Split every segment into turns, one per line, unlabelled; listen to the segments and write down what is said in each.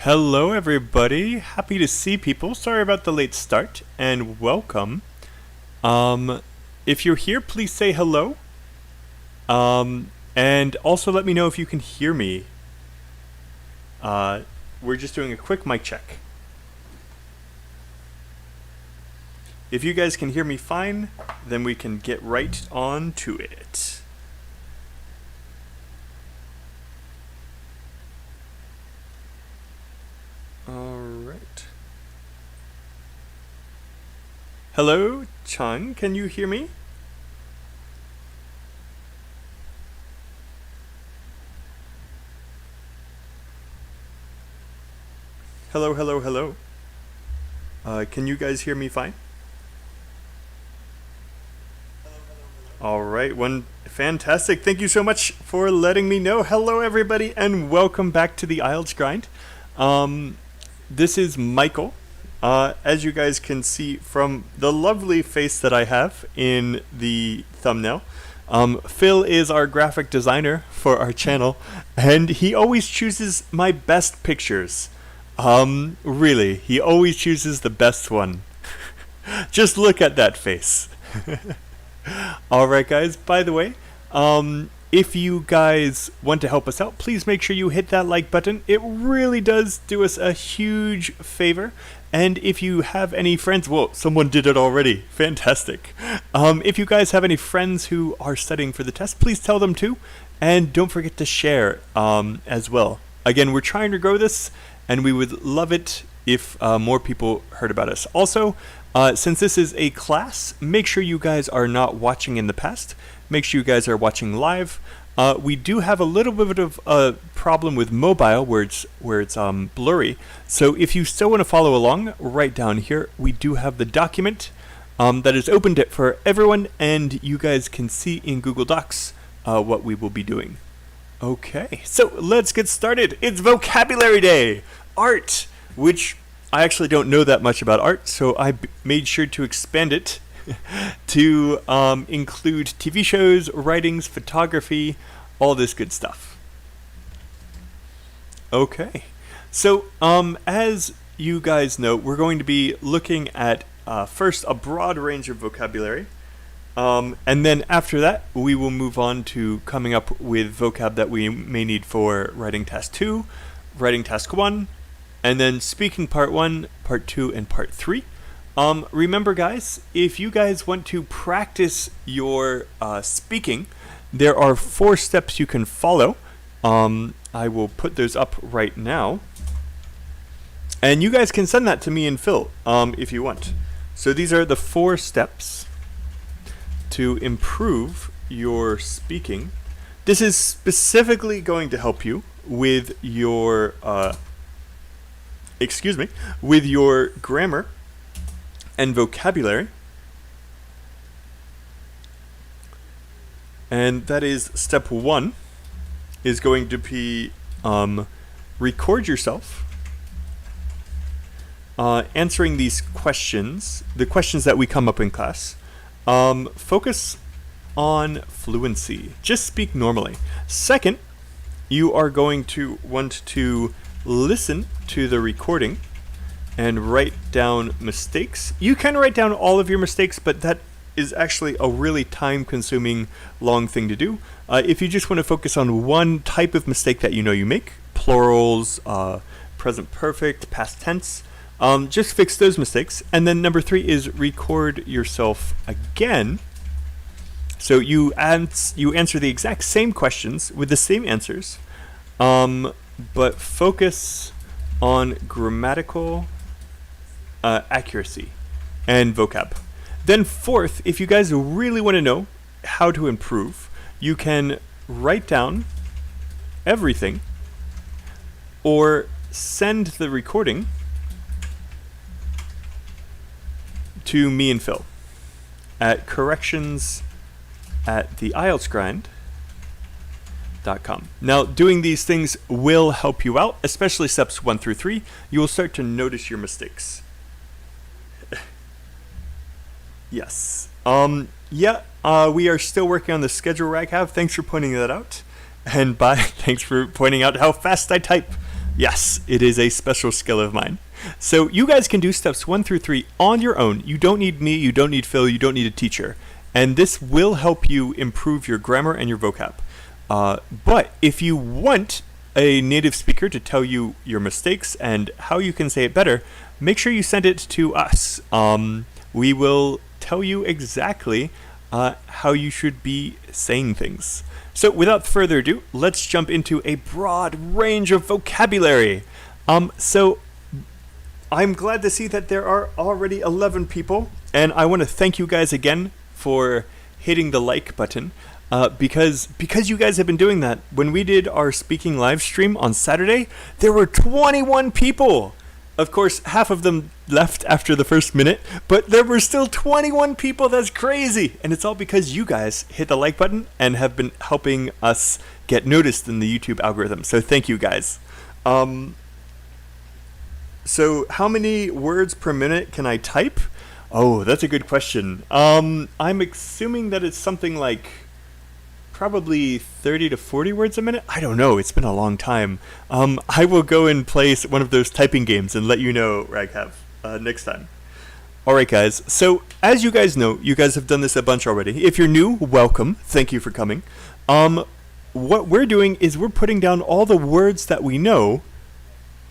Hello, everybody. Happy to see people. Sorry about the late start, and welcome. If you're here, please say hello. And also let me know if you can hear me. We're just doing a quick mic check. If you guys can hear me fine, then we can get right on to it. Alright. Hello, Chun, can you hear me? Hello, hello, hello. Can you guys hear me fine? Alright, fantastic. Thank you so much for letting me know. Hello, everybody, and welcome back to the IELTS Grind. This is Michael. As you guys can see from the lovely face that I have in the thumbnail, Phil is our graphic designer for our channel, and he always chooses my best pictures. Really, he always chooses the best one. Just look at that face. Alright guys, by the way, if you guys want to help us out, please make sure you hit that like button. It really does do us a huge favor. And if you have any friends, well, someone did it already. Fantastic. If you guys have any friends who are studying for the test, please tell them to. And don't forget to share as well. Again, we're trying to grow this, and we would love it if more people heard about us. Also, since this is a class, make sure you guys are not watching in the past. Make sure you guys are watching live. We do have a little bit of a problem with mobile where it's blurry. So if you still want to follow along, right down here, we do have the document that is opened for everyone, and you guys can see in Google Docs what we will be doing. Okay, so let's get started. It's Vocabulary Day! Art, which I actually don't know that much about art, so I made sure to expand it to include TV shows, writings, photography, all this good stuff. Okay, so as you guys know, we're going to be looking at first a broad range of vocabulary, and then after that we will move on to coming up with vocab that we may need for writing task 2, writing task 1, and then speaking part 1, part 2, and part 3. Remember guys, if you guys want to practice your speaking, there are 4 steps you can follow. I will put those up right now. And you guys can send that to me and Phil if you want. So these are the 4 steps to improve your speaking. This is specifically going to help you with your with your grammar and vocabulary. And that is step 1 is going to be record yourself answering these questions, the questions that we come up in class. Focus on fluency. Just speak normally. Second, you are going to want to listen to the recording and write down mistakes. You can write down all of your mistakes, but that is actually a really time-consuming, long thing to do. If you just want to focus on one type of mistake that you know you make, plurals, present perfect, past tense, just fix those mistakes. And then number 3 is record yourself again. So you answer the exact same questions with the same answers, but focus on grammatical accuracy and vocab. Then 4th, if you guys really want to know how to improve, you can write down everything or send the recording to me and Phil at corrections@theieltsgrind.com. Now, doing these things will help you out, especially steps 1 through 3. You will start to notice your mistakes. Yes. We are still working on the schedule Raghav. Thanks for pointing that out. And bye. Thanks for pointing out how fast I type. Yes, it is a special skill of mine. So you guys can do steps 1 through 3 on your own. You don't need me, you don't need Phil, you don't need a teacher. And this will help you improve your grammar and your vocab. But if you want a native speaker to tell you your mistakes and how you can say it better, make sure you send it to us. We will tell you exactly how you should be saying things. So without further ado, let's jump into a broad range of vocabulary. So I'm glad to see that there are already 11 people, and I want to thank you guys again for hitting the like button. Because you guys have been doing that. When we did our speaking live stream on Saturday, there were 21 people. Of course, half of them left after the first minute, but there were still 21 people. That's crazy. And it's all because you guys hit the like button and have been helping us get noticed in the YouTube algorithm. So thank you guys. So how many words per minute can I type? Oh, that's a good question. I'm assuming that it's something like probably 30 to 40 words a minute. I don't know. It's been a long time. I will go and play one of those typing games and let you know, Raghav, next time. All right, guys. So as you guys know, you guys have done this a bunch already. If you're new, welcome. Thank you for coming. What we're doing is we're putting down all the words that we know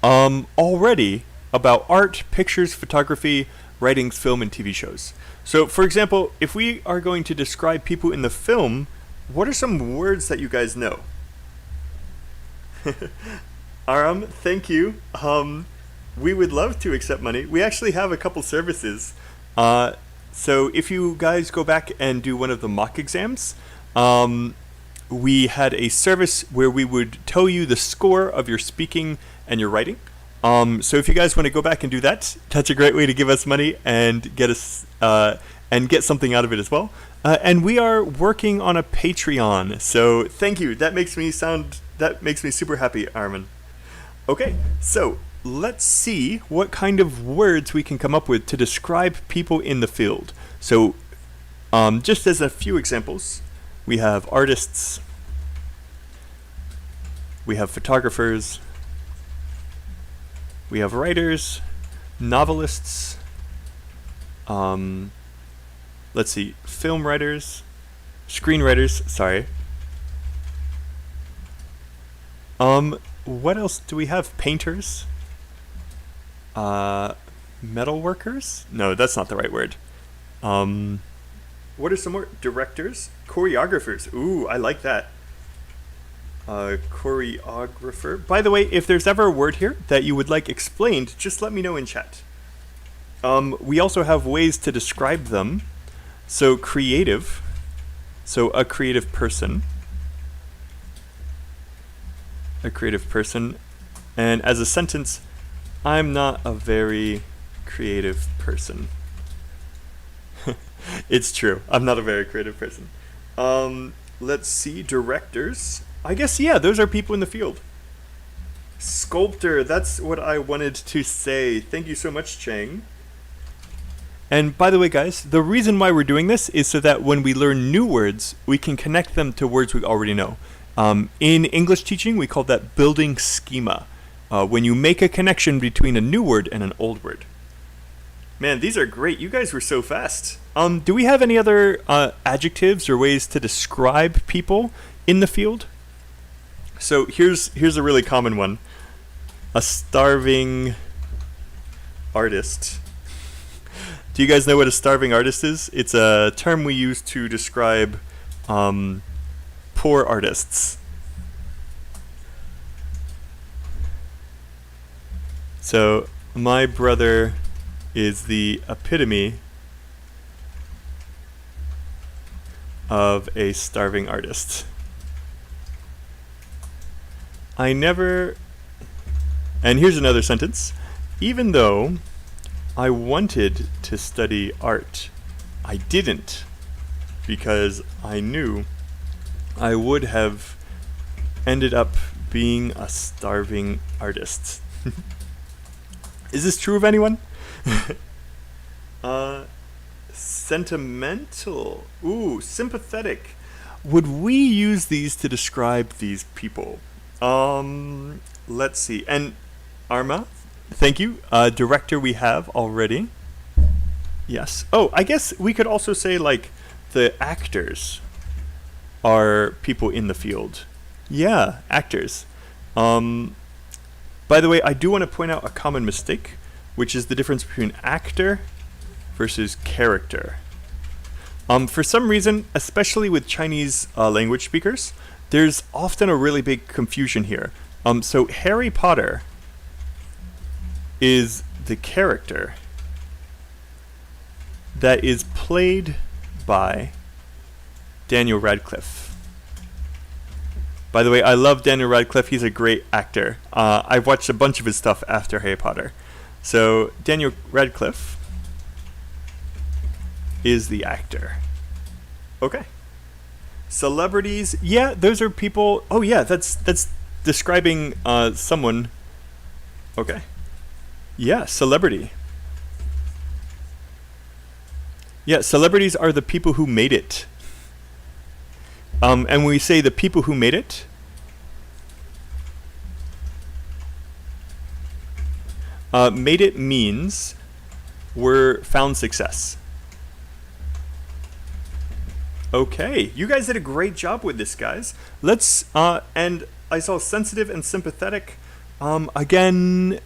already about art, pictures, photography, writings, film, and TV shows. So, for example, if we are going to describe people in the film, what are some words that you guys know? Aram, thank you. We would love to accept money. We actually have a couple services. So if you guys go back and do one of the mock exams, we had a service where we would tell you the score of your speaking and your writing. So if you guys want to go back and do that, that's a great way to give us money and get us and get something out of it as well. And we are working on a Patreon, so thank you. That makes me super happy, Armin. Okay, so let's see what kind of words we can come up with to describe people in the field. So, just as a few examples, we have artists, we have photographers, we have writers, novelists, let's see, film writers, screenwriters, sorry. What else do we have? Painters? Metal workers? No, that's not the right word. What are some more? Directors? Choreographers. Ooh, I like that. Choreographer. By the way, if there's ever a word here that you would like explained, just let me know in chat. We also have ways to describe them. So creative, so a creative person, and as a sentence, I'm not a very creative person. It's true, I'm not a very creative person. Let's see, directors, I guess, yeah, those are people in the field. Sculptor, that's what I wanted to say. Thank you so much, Chang. And by the way, guys, the reason why we're doing this is so that when we learn new words, we can connect them to words we already know. In English teaching, we call that building schema, when you make a connection between a new word and an old word. Man, these are great. You guys were so fast. Do we have any other adjectives or ways to describe people in the field? So here's a really common one. A starving artist. Do you guys know what a starving artist is? It's a term we use to describe poor artists. So my brother is the epitome of a starving artist. And here's another sentence. Even though I wanted to study art, I didn't, because I knew I would have ended up being a starving artist. Is this true of anyone? Sentimental. Ooh, sympathetic. Would we use these to describe these people? Let's see. And Arma, thank you. Director we have already. Yes. Oh, I guess we could also say like the actors are people in the field. Yeah, actors. By the way, I do want to point out a common mistake, which is the difference between actor versus character. For some reason, especially with Chinese language speakers, there's often a really big confusion here. So Harry Potter is the character that is played by Daniel Radcliffe. By the way, I love Daniel Radcliffe. He's a great actor. I've watched a bunch of his stuff after Harry Potter. So Daniel Radcliffe is the actor. Okay. Celebrities, yeah, those are people. Oh yeah, that's describing someone. Okay. Yeah, celebrity. Yeah, celebrities are the people who made it. And when we say the people who made it, made it means were found success. Okay, you guys did a great job with this, guys. Let's, and I saw sensitive and sympathetic. Again,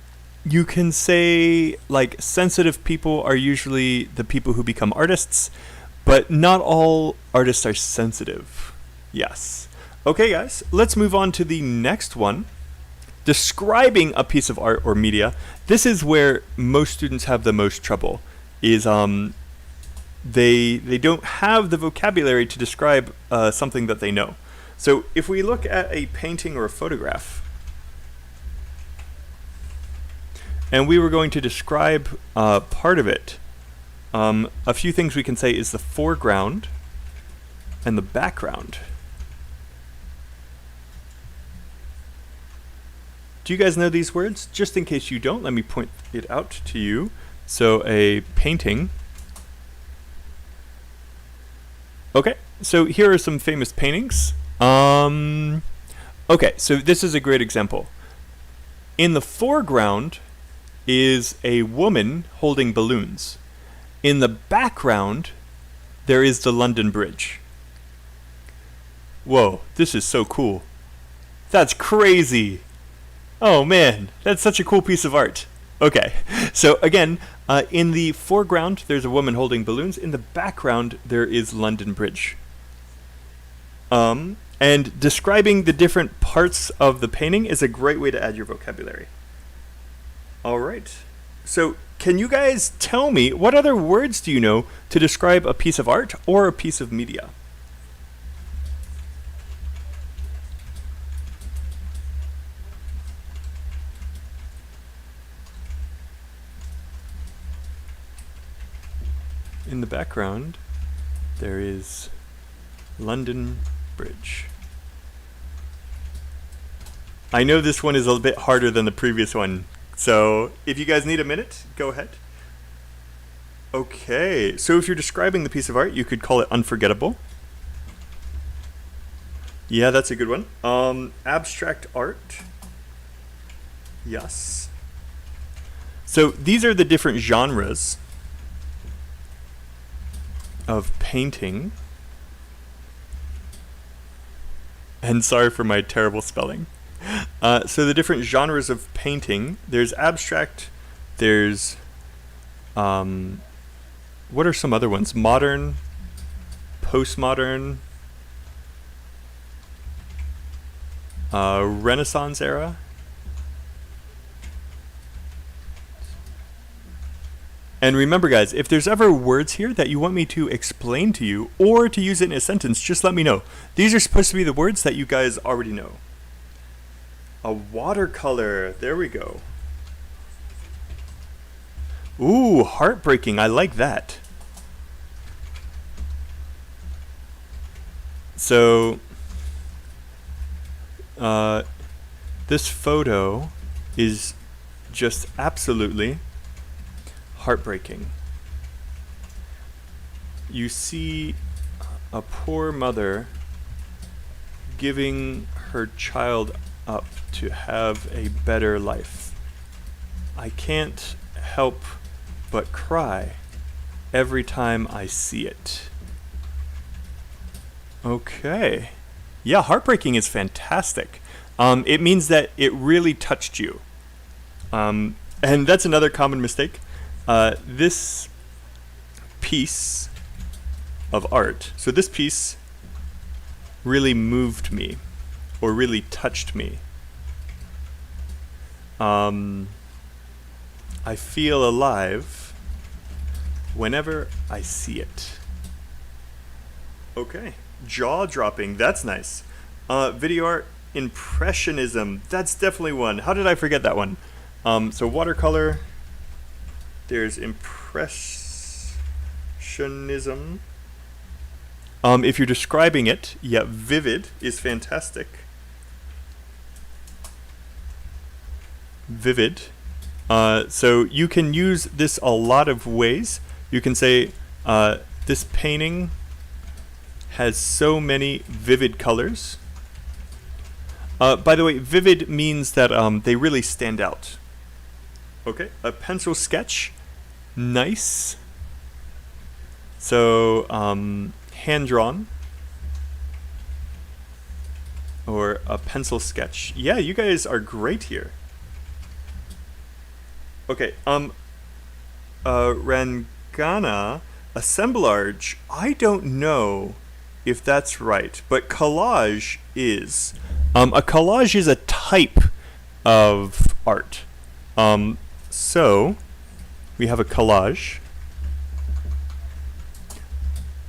you can say, like, sensitive people are usually the people who become artists, but not all artists are sensitive. Yes. Okay, guys, let's move on to the next one. Describing a piece of art or media. This is where most students have the most trouble, is they don't have the vocabulary to describe something that they know. So if we look at a painting or a photograph, and we were going to describe part of it, a few things we can say is the foreground and the background. Do you guys know these words? Just in case you don't, let me point it out to you. So a painting. Okay, so here are some famous paintings. Okay, so this is a great example. In the foreground is a woman holding balloons. In the background, there is the London Bridge. Whoa, this is so cool. That's crazy. Oh man, that's such a cool piece of art. Okay, so again, in the foreground, there's a woman holding balloons. In the background, there is London Bridge. And describing the different parts of the painting is a great way to add your vocabulary. All right. So can you guys tell me, what other words do you know to describe a piece of art or a piece of media? In the background, there is London Bridge. I know this one is a bit harder than the previous one, so if you guys need a minute, go ahead. Okay, so if you're describing the piece of art, you could call it unforgettable. Yeah, that's a good one. Abstract art. Yes. So these are the different genres of painting. And sorry for my terrible spelling. So the different genres of painting, there's abstract, there's, what are some other ones? Modern, postmodern, Renaissance era. And remember, guys, if there's ever words here that you want me to explain to you or to use it in a sentence, just let me know. These are supposed to be the words that you guys already know. A watercolor. There we go. Ooh, heartbreaking. I like that. So, this photo is just absolutely heartbreaking. You see a poor mother giving her child up to have a better life. I can't help but cry every time I see it. Okay. Yeah, heartbreaking is fantastic. It means that it really touched you. And that's another common mistake. This piece of art, so this piece really moved me, or really touched me. I feel alive whenever I see it. Okay, jaw-dropping, that's nice. Video art, impressionism, that's definitely one. How did I forget that one? So watercolor, there's impressionism. If you're describing it, yeah, vivid is fantastic. Vivid. So you can use this a lot of ways. You can say, this painting has so many vivid colors. By the way, vivid means that they really stand out. Okay, a pencil sketch, nice. So, hand-drawn, or a pencil sketch. Yeah, you guys are great here. Okay, Rangana, assemblage, I don't know if that's right, but collage is. A collage is a type of art. So, we have a collage.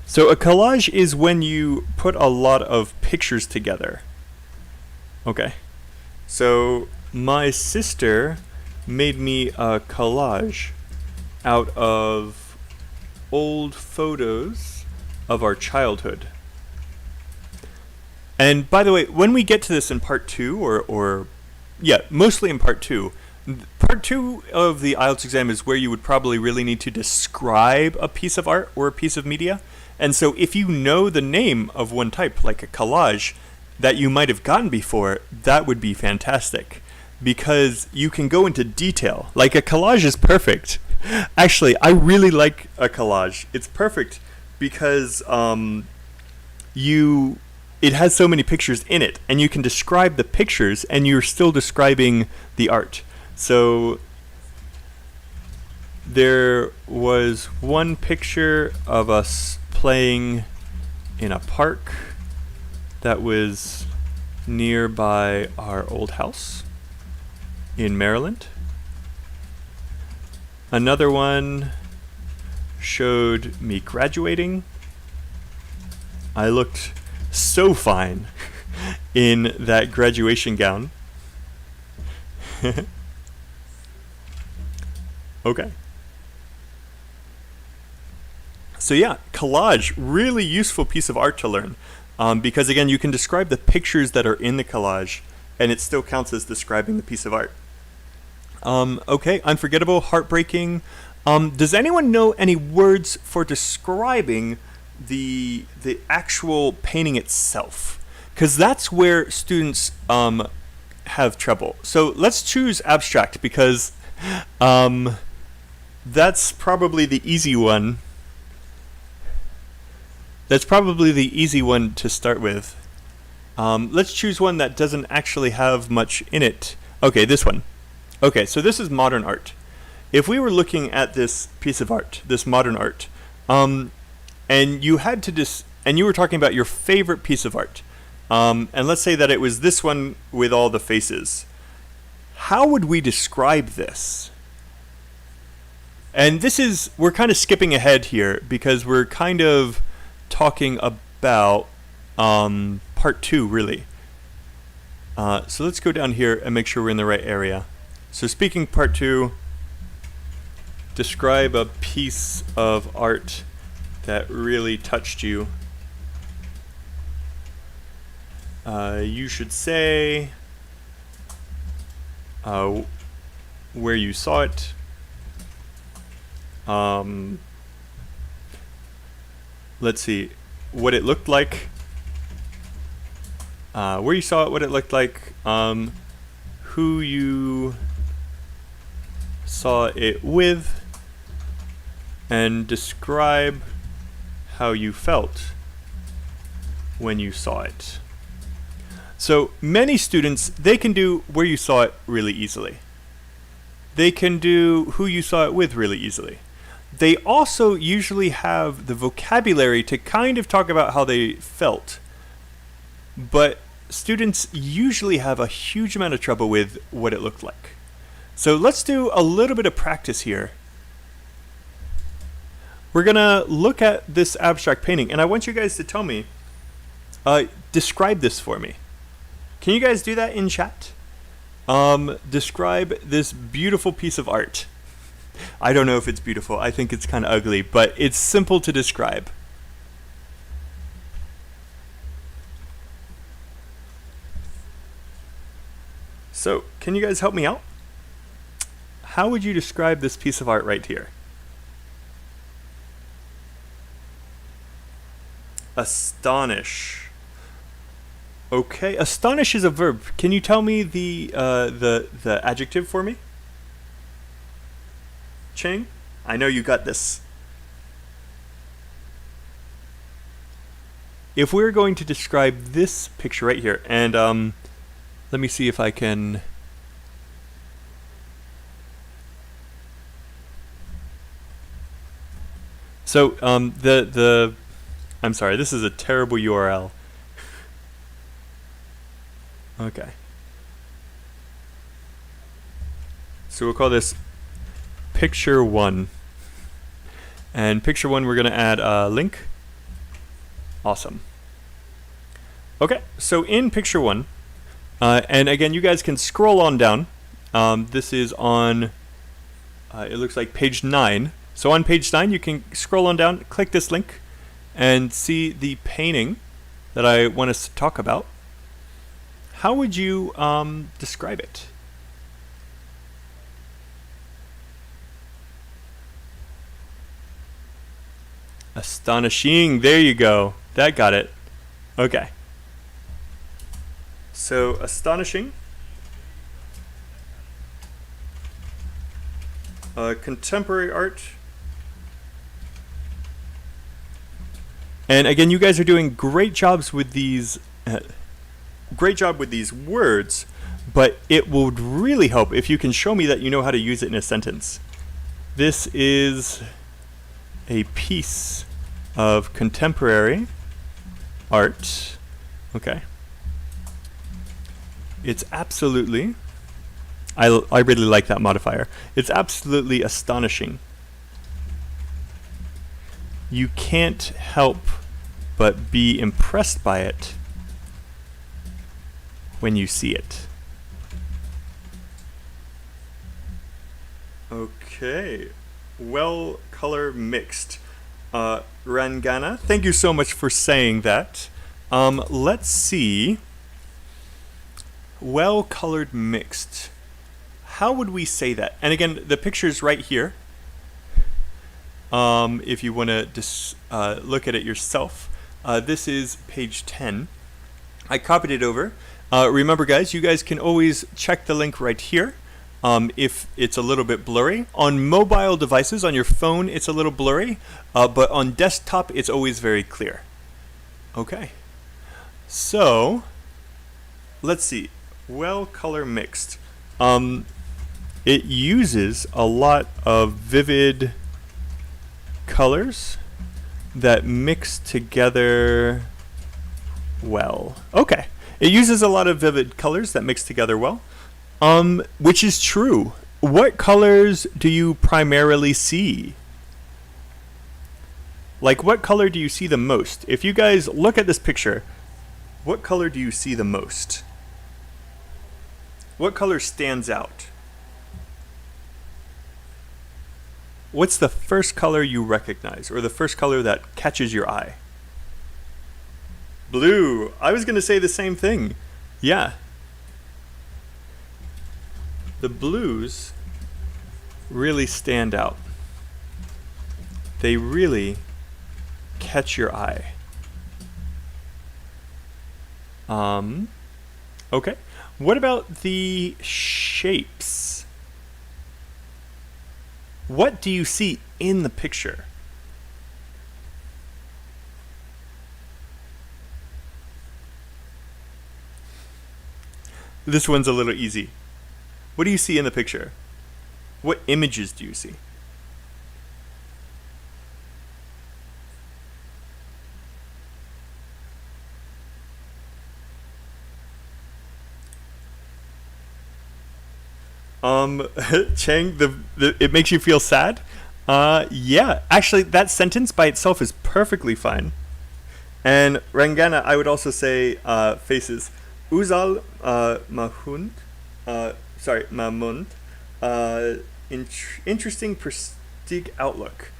So a collage is when you put a lot of pictures together. Okay. So, my sister made me a collage out of old photos of our childhood. And by the way, when we get to this in part 2, or mostly in part 2, part 2 of the IELTS exam is where you would probably really need to describe a piece of art or a piece of media. And so if you know the name of one type, like a collage, that you might have gotten before, that would be fantastic. Because you can go into detail. Like a collage is perfect. Actually, I really like a collage. It's perfect because it has so many pictures in it, and you can describe the pictures, and you're still describing the art. So there was one picture of us playing in a park that was nearby our old house in Maryland. Another one showed me graduating. I looked so fine in that graduation gown. Okay. So yeah, collage, really useful piece of art to learn. Because again, you can describe the pictures that are in the collage, and it still counts as describing the piece of art. Okay, unforgettable, heartbreaking. Does anyone know any words for describing the actual painting itself? Because that's where students have trouble. So let's choose abstract, because that's probably the easy one. That's probably the easy one to start with. Let's choose one that doesn't actually have much in it. Okay, this one. Okay, so this is modern art. If we were looking at this piece of art, this modern art, and you had to and you were talking about your favorite piece of art, and let's say that it was this one with all the faces. How would we describe this? And this is, we're kind of skipping ahead here because we're kind of talking about part 2, really. So let's go down here and make sure we're in the right area. So speaking part 2, describe a piece of art that really touched you. You should say where you saw it. Let's see what it looked like. where you saw it, what it looked like, who you saw it with, and describe how you felt when you saw it. So many students, they can do where you saw it really easily. They can do who you saw it with really easily. They also usually have the vocabulary to kind of talk about how they felt. But students usually have a huge amount of trouble with what it looked like. So let's do a little bit of practice here. We're gonna look at this abstract painting, and I want you guys to tell me, describe this for me. Can you guys do that in chat? Describe this beautiful piece of art. I don't know if it's beautiful. I think it's kind of ugly, but it's simple to describe. So, can you guys help me out? How would you describe this piece of art right here? Astonish. Okay, astonish is a verb. Can you tell me the adjective for me? Cheng, I know you got this. If we're going to describe this picture right here, and let me see if I can. So I'm sorry, this is a terrible URL. Okay. So we'll call this picture 1. And picture 1, we're going to add a link. Awesome. Okay, so in picture 1, and again, you guys can scroll on down. This is on, it looks like page 9. So on page 9, you can scroll on down, click this link, and see the painting that I want us to talk about. How would you describe it? Astonishing. There you go. That got it. Okay. So astonishing. Contemporary art. And again, you guys are doing great jobs with these. Great job with these words, but it would really help if you can show me that you know how to use it in a sentence. This is a piece of contemporary art. Okay. It's absolutely, I really like that modifier. It's absolutely astonishing. You can't help but be impressed by it when you see it. Okay, well, color mixed. Rangana, thank you so much for saying that. Let's see. Well colored mixed. How would we say that? And again, the picture's right here. If you want to look at it yourself. This is page 10. I copied it over. Remember, guys, you guys can always check the link right here if it's a little bit blurry. On mobile devices, on your phone, it's a little blurry, but on desktop, it's always very clear. Okay. So, let's see. Well, color mixed. It uses a lot of vivid colors that mix together well. Okay. It uses a lot of vivid colors that mix together well, which is true. What colors do you primarily see? Like, what color do you see the most? If you guys look at this picture, what color do you see the most? What color stands out? What's the first color you recognize, or the first color that catches your eye? Blue. I was going to say the same thing. Yeah. The blues really stand out. They really catch your eye. Okay. What about the shapes? What do you see in the picture? This one's a little easy. What do you see in the picture? What images do you see? Chang, it makes you feel sad? Yeah, actually, that sentence by itself is perfectly fine. And Rangana, I would also say faces. Uzal mahund, mamund, interesting prestige outlook.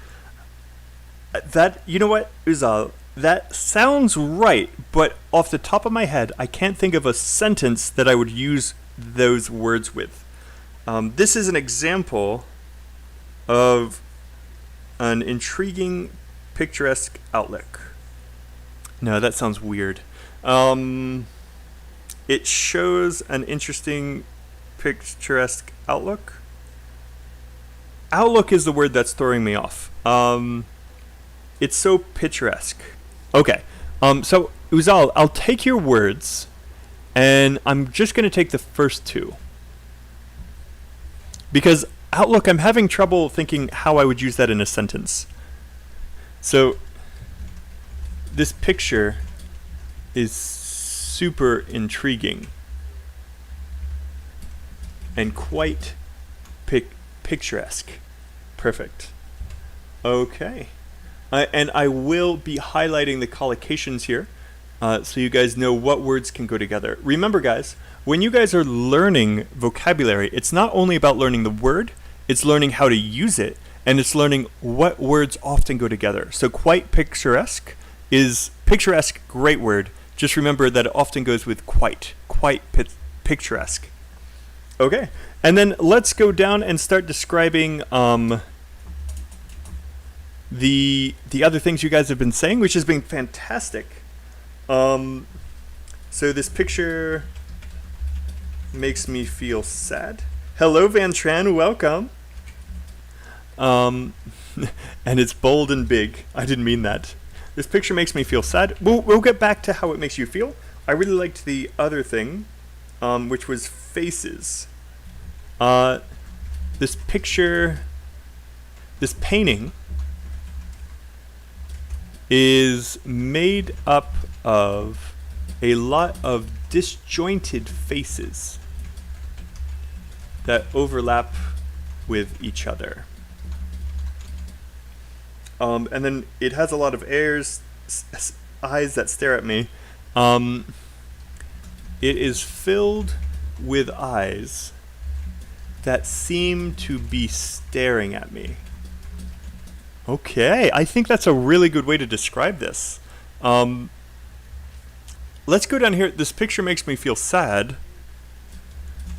That, you know what, Uzal, that sounds right, but off the top of my head, I can't think of a sentence that I would use those words with. This is an example of an intriguing, picturesque outlook. No, that sounds weird. It shows an interesting, picturesque outlook. Outlook is the word that's throwing me off. It's so picturesque. Okay, so Uzal, I'll take your words, and I'm just going to take the first two. Because outlook, I'm having trouble thinking how I would use that in a sentence. So this picture is super intriguing and quite picturesque. Perfect. Okay. And I will be highlighting the collocations here so you guys know what words can go together. Remember, guys, when you guys are learning vocabulary, it's not only about learning the word, it's learning how to use it, and it's learning what words often go together. So quite picturesque is picturesque, great word. Just remember that it often goes with quite picturesque. Okay, and then let's go down and start describing the other things you guys have been saying, which has been fantastic. So this picture makes me feel sad. Hello, Van Tran, welcome. And it's bold and big. I didn't mean that. This picture makes me feel sad. We'll get back to how it makes you feel. I really liked the other thing, which was faces. This picture, this painting is made up of a lot of disjointed faces that overlap with each other. And then it has a lot of eyes that stare at me. It is filled with eyes that seem to be staring at me. Okay, I think that's a really good way to describe this. Let's go down here. This picture makes me feel sad.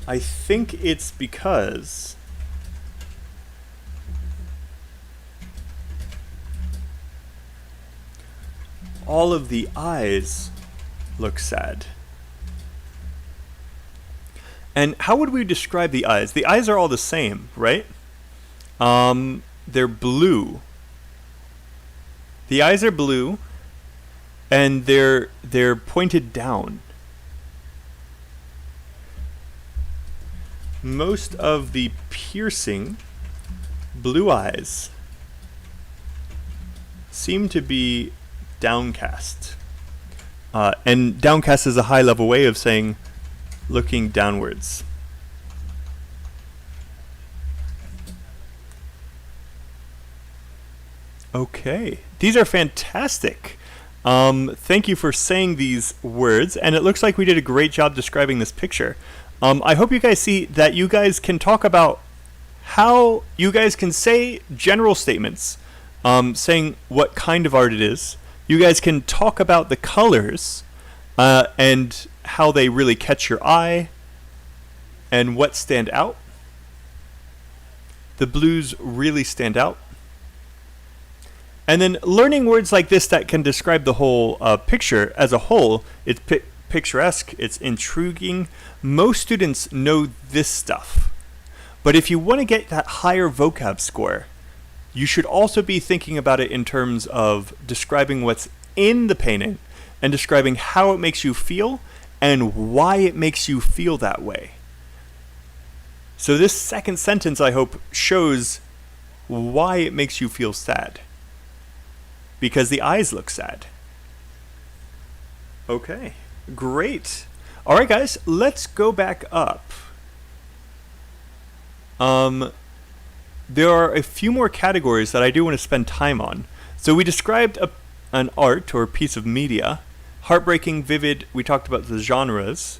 I think it's because all of the eyes look sad. And how would we describe the eyes? The eyes are all the same, right? They're blue. The eyes are blue, and they're pointed down. Most of the piercing blue eyes seem to be downcast. And downcast is a high-level way of saying looking downwards. Okay, these are fantastic. Thank you for saying these words, and it looks like we did a great job describing this picture. I hope you guys see that you guys can talk about how you guys can say general statements, saying what kind of art it is. You guys can talk about the colors and how they really catch your eye and what stand out. The blues really stand out. And then learning words like this that can describe the whole picture as a whole, it's picturesque, it's intriguing. Most students know this stuff. But if you want to get that higher vocab score, you should also be thinking about it in terms of describing what's in the painting and describing how it makes you feel and why it makes you feel that way. So this second sentence, I hope, shows why it makes you feel sad. Because the eyes look sad. Okay, great. All right, guys, let's go back up. There are a few more categories that I do want to spend time on. So we described an art or piece of media. Heartbreaking, vivid, we talked about the genres.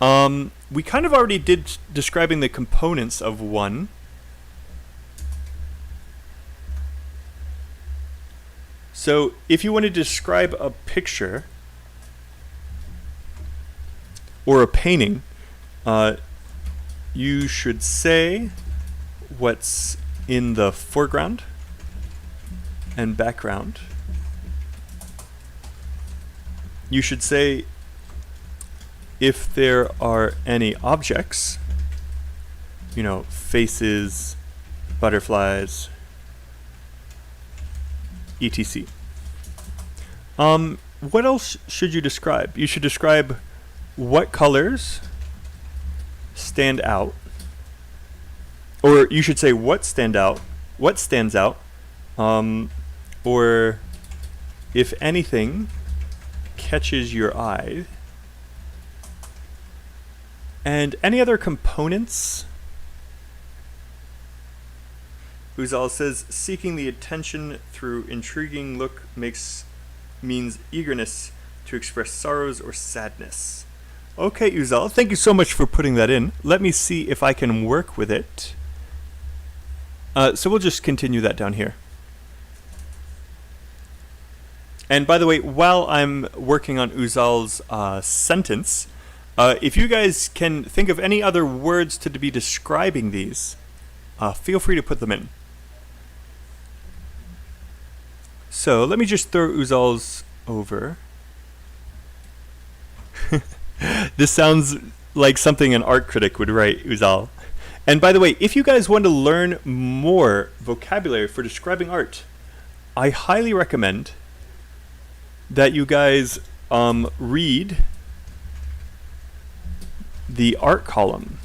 We kind of already did describing the components of one. So if you want to describe a picture or a painting, you should say what's in the foreground and background. You should say if there are any objects, you know, faces, butterflies, etc. What else should you describe? You should describe what colors stand out, or you should say what stands out, or if anything catches your eye, and any other components. Uzal says, seeking the attention through intriguing look means eagerness to express sorrows or sadness. Okay, Uzal, thank you so much for putting that in. Let me see if I can work with it. So we'll just continue that down here. And by the way, while I'm working on Uzal's sentence, if you guys can think of any other words to be describing these, feel free to put them in. So let me just throw Uzal's over. This sounds like something an art critic would write, Uzal. And by the way, if you guys want to learn more vocabulary for describing art, I highly recommend that you guys read the art column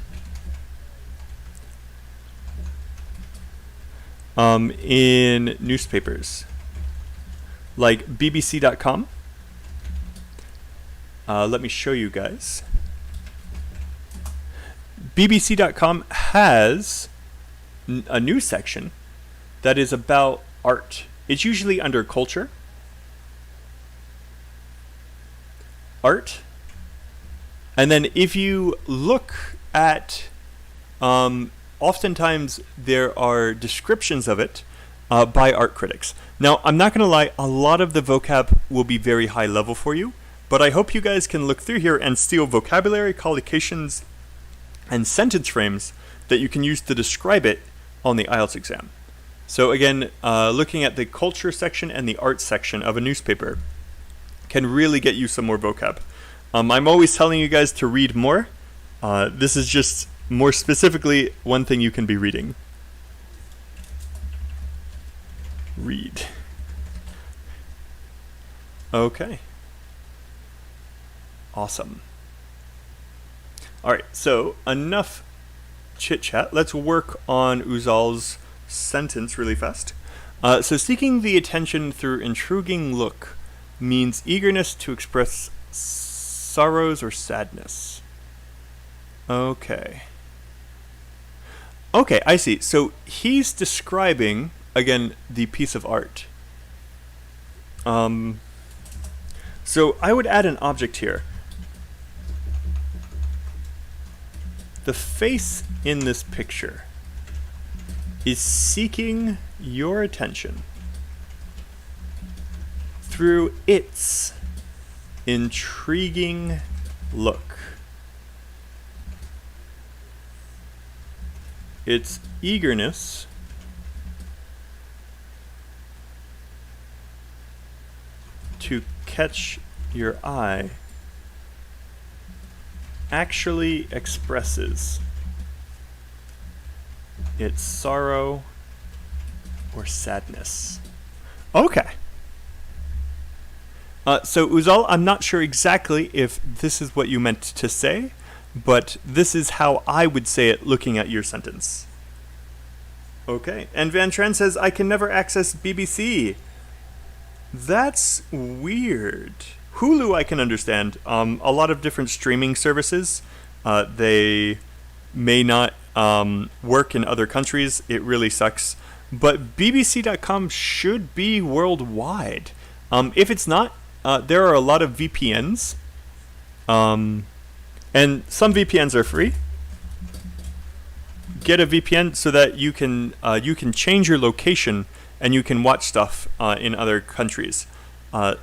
in newspapers like bbc.com. Let me show you guys. bbc.com has a news section that is about art. It's usually under culture, art, and then if you look at, oftentimes there are descriptions of it by art critics. Now, I'm not going to lie, a lot of the vocab will be very high level for you, but I hope you guys can look through here and steal vocabulary, collocations, and sentence frames that you can use to describe it on the IELTS exam. So again, looking at the culture section and the art section of a newspaper can really get you some more vocab. I'm always telling you guys to read more. This is just more specifically one thing you can be reading. Read. Okay. Awesome. All right, so enough chit chat. Let's work on Uzal's sentence really fast. So seeking the attention through intriguing look means eagerness to express sorrows or sadness. Okay. Okay, I see. So he's describing, again, the piece of art. So I would add an object here. The face in this picture is seeking your attention through its intriguing look. Its eagerness to catch your eye actually expresses its sorrow or sadness. Okay. So Uzal, I'm not sure exactly if this is what you meant to say, but this is how I would say it looking at your sentence. Okay, and Van Tran says, I can never access BBC. That's weird. Hulu I can understand. A lot of different streaming services, they may not work in other countries. It really sucks. But BBC.com should be worldwide. If it's not, there are a lot of VPNs. And some VPNs are free. Get a VPN so that you can change your location and you can watch stuff in other countries.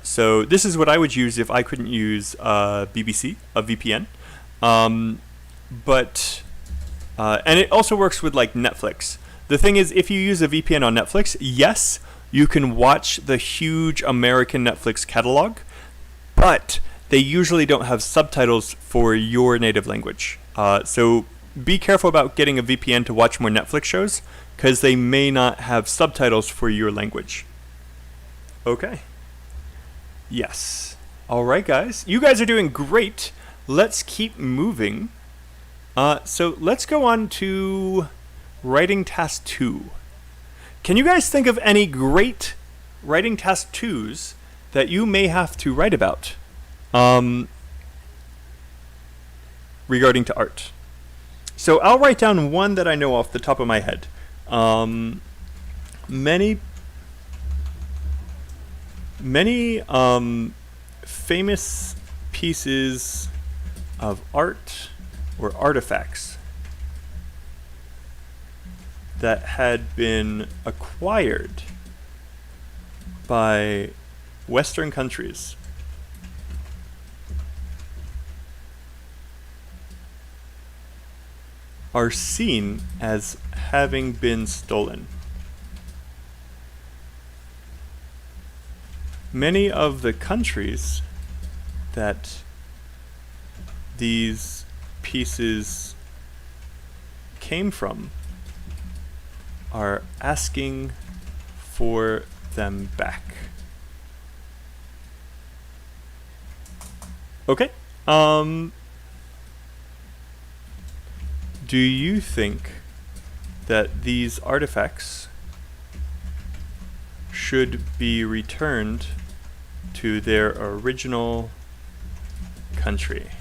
So this is what I would use if I couldn't use BBC, a VPN. And it also works with like Netflix. The thing is, if you use a VPN on Netflix, yes, you can watch the huge American Netflix catalog, but they usually don't have subtitles for your native language. So be careful about getting a VPN to watch more Netflix shows, because they may not have subtitles for your language. Okay. Yes. All right, guys. You guys are doing great. Let's keep moving. So let's go on to writing task 2. Can you guys think of any great writing task 2s that you may have to write about regarding to art? So I'll write down one that I know off the top of my head. Many famous pieces of art or artifacts that had been acquired by Western countries are seen as having been stolen. Many of the countries that these pieces came from are asking for them back. Okay. Do you think that these artifacts should be returned to their original country?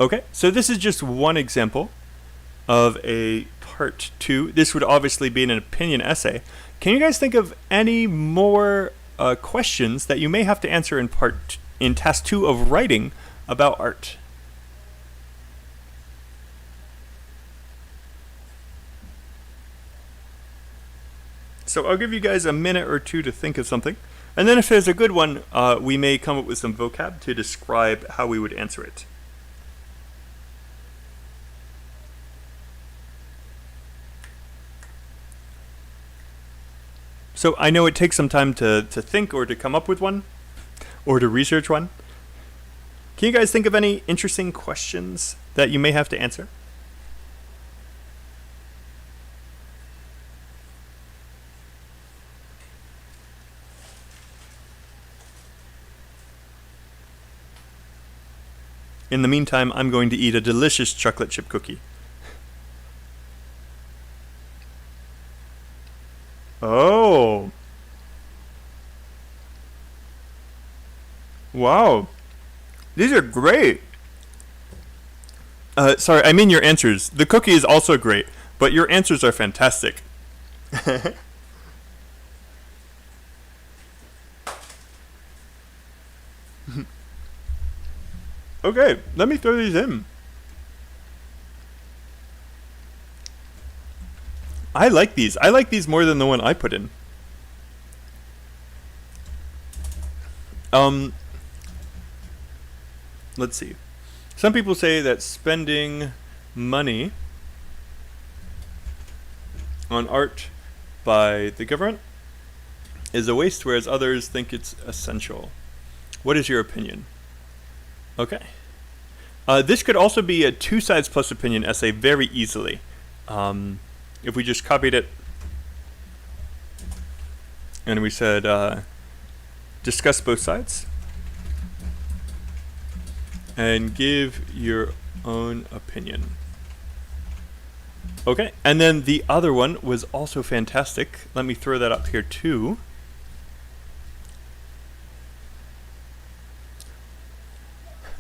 Okay, so this is just one example of a part 2. This would obviously be an opinion essay. Can you guys think of any more questions that you may have to answer in task 2 of writing about art? So I'll give you guys a minute or two to think of something. And then if there's a good one, we may come up with some vocab to describe how we would answer it. So I know it takes some time to think or to come up with one, or to research one. Can you guys think of any interesting questions that you may have to answer? In the meantime, I'm going to eat a delicious chocolate chip cookie. Oh. Wow. These are great. Sorry, I mean your answers. The cookie is also great, but your answers are fantastic. Okay, let me throw these in. I like these. I like these more than the one I put in. Let's see. Some people say that spending money on art by the government is a waste, whereas others think it's essential. What is your opinion? Okay. This could also be a 2 sides plus opinion essay very easily. If we just copied it and we said discuss both sides and give your own opinion. Okay, and then the other one was also fantastic. Let me throw that up here too.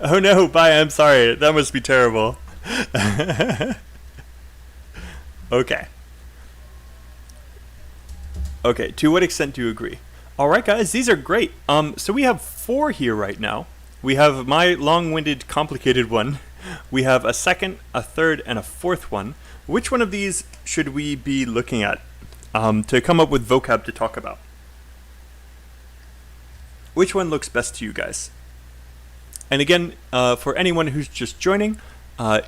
Oh no, bye, I'm sorry. That must be terrible. Okay. Okay, to what extent do you agree? Alright guys, these are great. So we have 4 here right now. We have my long-winded, complicated one. We have a second, a third, and a fourth one. Which one of these should we be looking at to come up with vocab to talk about? Which one looks best to you guys? And again, for anyone who's just joining,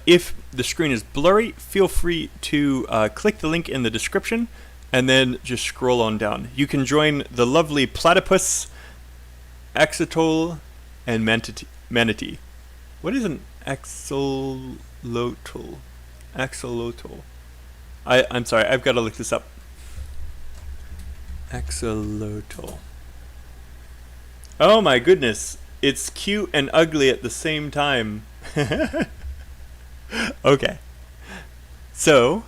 if the screen is blurry, feel free to click the link in the description and then just scroll on down. You can join the lovely platypus, axolotl, and manatee. What is an axolotl? Axolotl. I'm sorry, I've got to look this up. Axolotl. Oh my goodness. It's cute and ugly at the same time. Okay. So,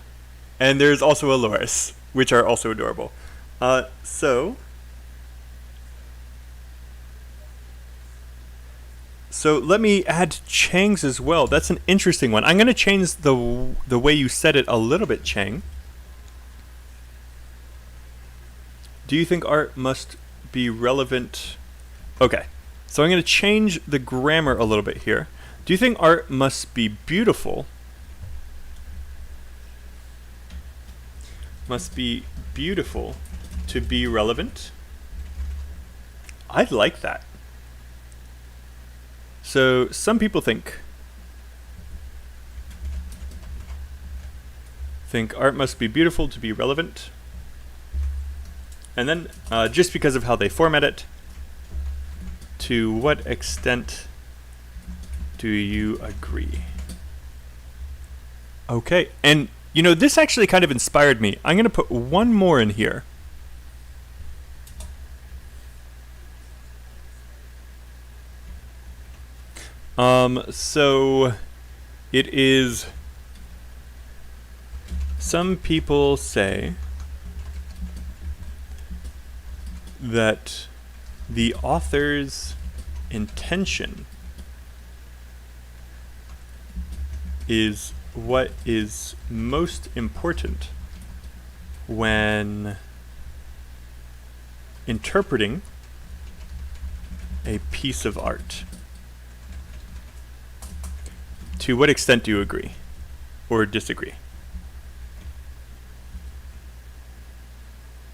and there's also a loris, which are also adorable. So let me add Chang's as well. That's an interesting one. I'm going to change the way you said it a little bit, Chang. Do you think art must be relevant? Okay. So I'm going to change the grammar a little bit here. Do you think art must be beautiful? Must be beautiful to be relevant? I'd like that. So some people think art must be beautiful to be relevant. And then just because of how they format it, to what extent do you agree? Okay, and you know, this actually kind of inspired me. I'm going to put one more in here. So it is, some people say that the author's intention is what is most important when interpreting a piece of art. To what extent do you agree or disagree?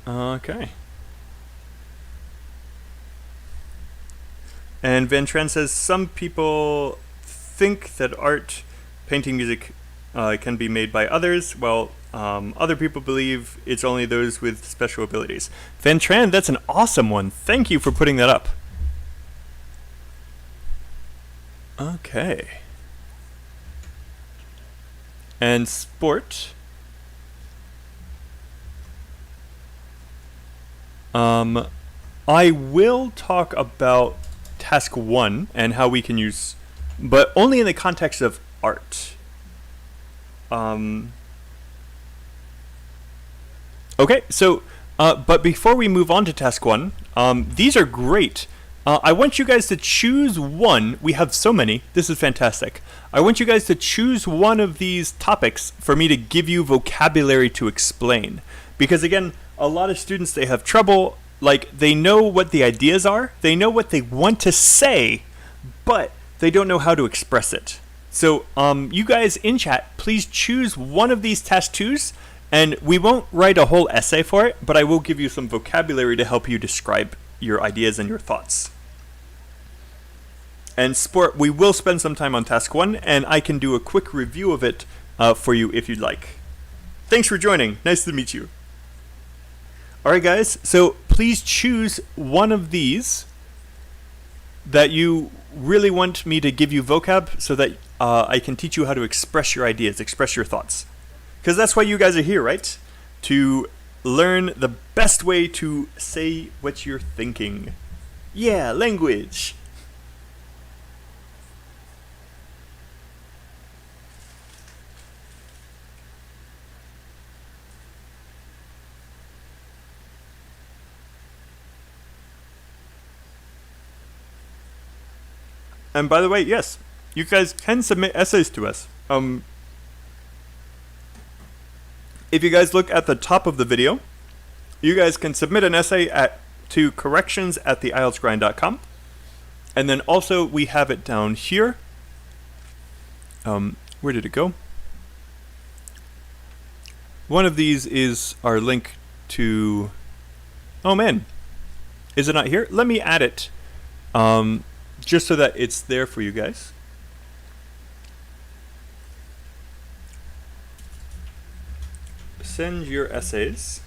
Okay. And Van Tran says some people think that art, painting, music can be made by others, while other people believe it's only those with special abilities. Van Tran, that's an awesome one. Thank you for putting that up. Okay. And sport. I will talk about task 1 and how we can use, but only in the context of art. Okay, so but before we move on to task 1, these are great. I want you guys to choose one. We have so many. This is fantastic. I want you guys to choose one of these topics for me to give you vocabulary to explain. Because again, a lot of students, they have trouble, like they know what the ideas are, they know what they want to say, but they don't know how to express it. So you guys in chat, please choose one of these task 2s, and we won't write a whole essay for it, but I will give you some vocabulary to help you describe your ideas and your thoughts. And sport, we will spend some time on task 1, and I can do a quick review of it for you if you'd like. Thanks for joining. Nice to meet you. Alright guys, so please choose one of these that you really want me to give you vocab so that I can teach you how to express your ideas, express your thoughts. Because that's why you guys are here, right? To learn the best way to say what you're thinking. Yeah, language. And by the way, yes, you guys can submit essays to us. If you guys look at the top of the video, you guys can submit an essay to corrections@theieltsgrind.com. And then also we have it down here. Where did it go? One of these is our link to... Oh man, is it not here? Let me add it. Just so that it's there for you guys. Send your essays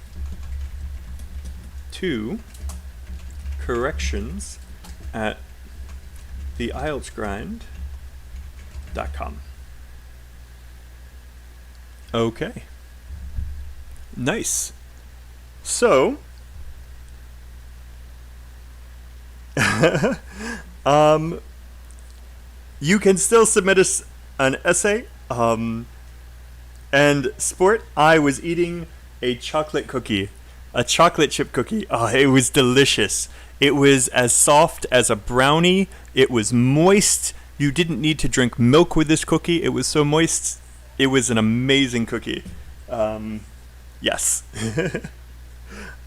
to corrections@theieltsgrind.com. Okay. Nice. So, you can still submit us an essay. And Sport, I was eating a chocolate cookie, a chocolate chip cookie. Oh, it was delicious. It was as soft as a brownie. It was moist. You didn't need to drink milk with this cookie. It was so moist. It was an amazing cookie. Yes.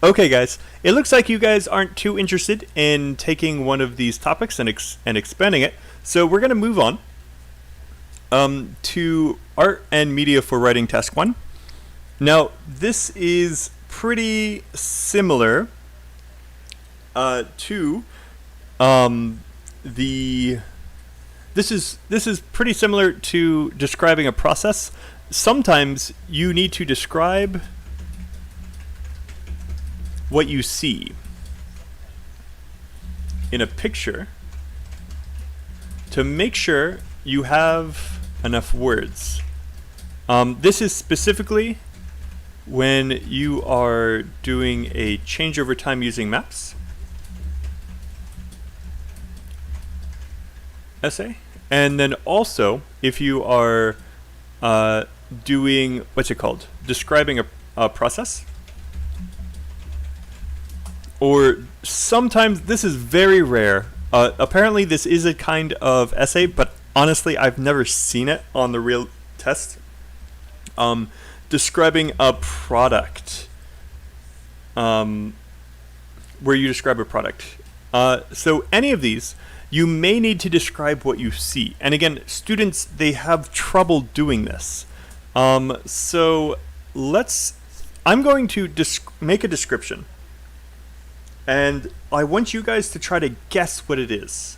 Okay, guys. It looks like you guys aren't too interested in taking one of these topics and expanding it. So we're going to move on to Art and Media for Writing Task 1. Now, this is pretty similar to this is pretty similar to describing a process. Sometimes you need to describe what you see in a picture to make sure you have enough words. This is specifically when you are doing a change over time using maps essay, and then also if you are doing, what's it called, describing a process. Or sometimes, this is very rare. Apparently this is a kind of essay, but honestly I've never seen it on the real test. Describing a product, where you describe a product. So any of these, you may need to describe what you see. And again, students, they have trouble doing this. So I'm going to make a description. And I want you guys to try to guess what it is.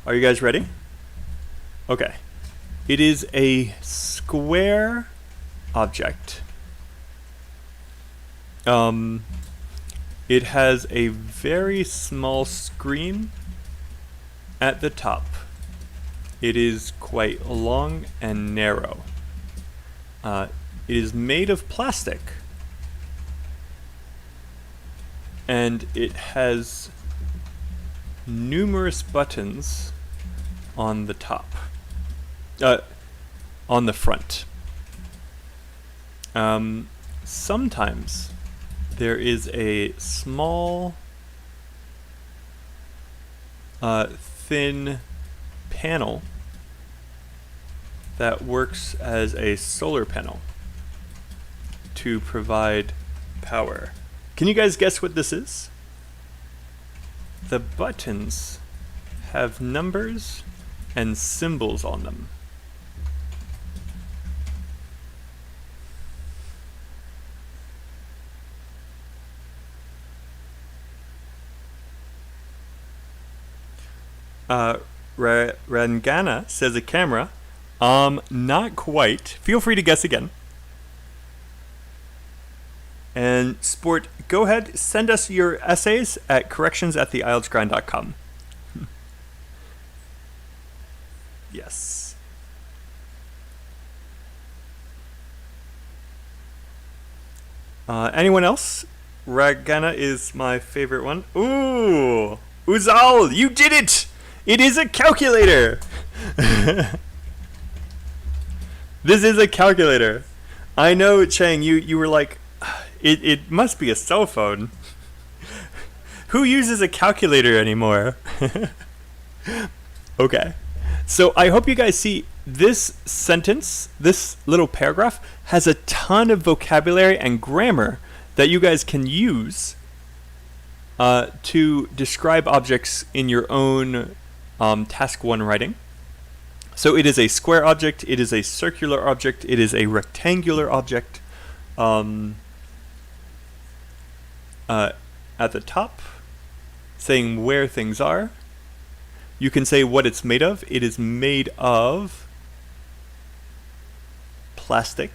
Are you guys ready? Okay. It is a square object. It has a very small screen at the top. It is quite long and narrow. It is made of plastic. And it has numerous buttons on the top, on the front. Sometimes there is a small, thin panel that works as a solar panel to provide power. Can you guys guess what this is? The buttons have numbers and symbols on them. Rangana says a camera. Not quite. Feel free to guess again. And Sport, go ahead, send us your essays at corrections@theieltsgrind.com. Yes. Anyone else? Ragana is my favorite one. Ooh! Uzal, you did it! It is a calculator! This is a calculator. I know, Chang, you were like, it must be a cell phone. Who uses a calculator anymore? Okay. So I hope you guys see this sentence, this little paragraph, has a ton of vocabulary and grammar that you guys can use to describe objects in your own Task 1 writing. So it is a square object, it is a circular object, it is a rectangular object. At the top, saying where things are. You can say what it's made of. It is made of plastic.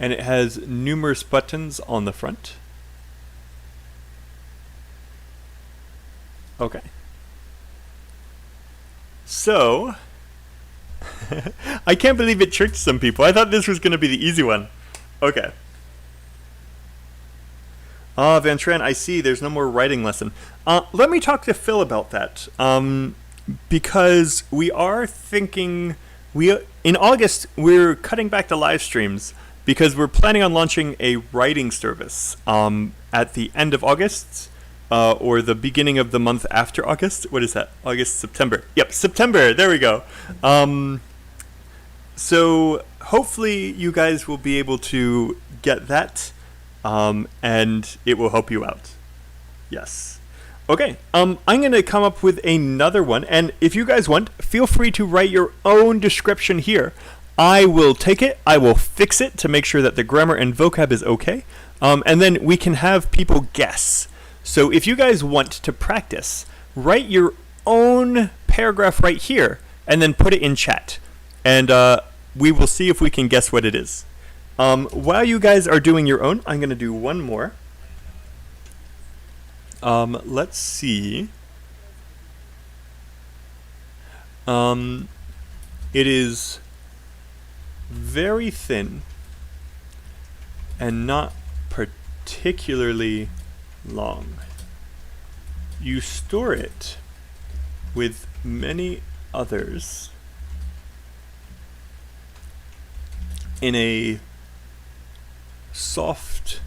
And it has numerous buttons on the front. Okay. So, I can't believe it tricked some people. I thought this was going to be the easy one. Okay. Van Tran, I see there's no more writing lesson. Let me talk to Phil about that. Because we are thinking, in August, we're cutting back the live streams because we're planning on launching a writing service at the end of August or the beginning of the month after August. What is that? August, September. Yep, September. There we go. So hopefully you guys will be able to get that. And it will help you out. Yes. Okay, I'm going to come up with another one, and if you guys want, feel free to write your own description here. I will take it, I will fix it to make sure that the grammar and vocab is okay, and then we can have people guess. So if you guys want to practice, write your own paragraph right here, and then put it in chat, and we will see if we can guess what it is. While you guys are doing your own, I'm going to do one more. Let's see. It is very thin and not particularly long. You store it with many others in a soft,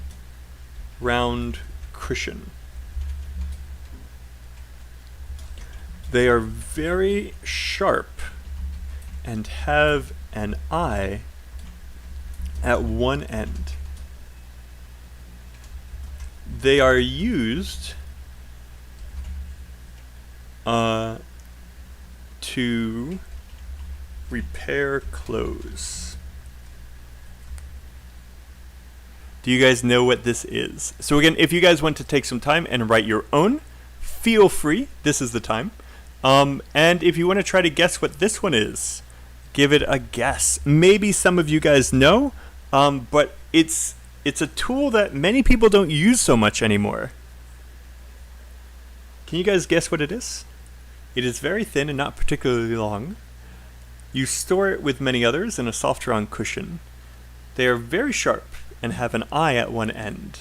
round cushion. They are very sharp and have an eye at one end. They are used to repair clothes. Do you guys know what this is? So again, if you guys want to take some time and write your own, feel free. This is the time. And if you want to try to guess what this one is, give it a guess. Maybe some of you guys know, but it's a tool that many people don't use so much anymore. Can you guys guess what it is? It is very thin and not particularly long. You store it with many others in a soft round cushion. They are very sharp and have an eye at one end.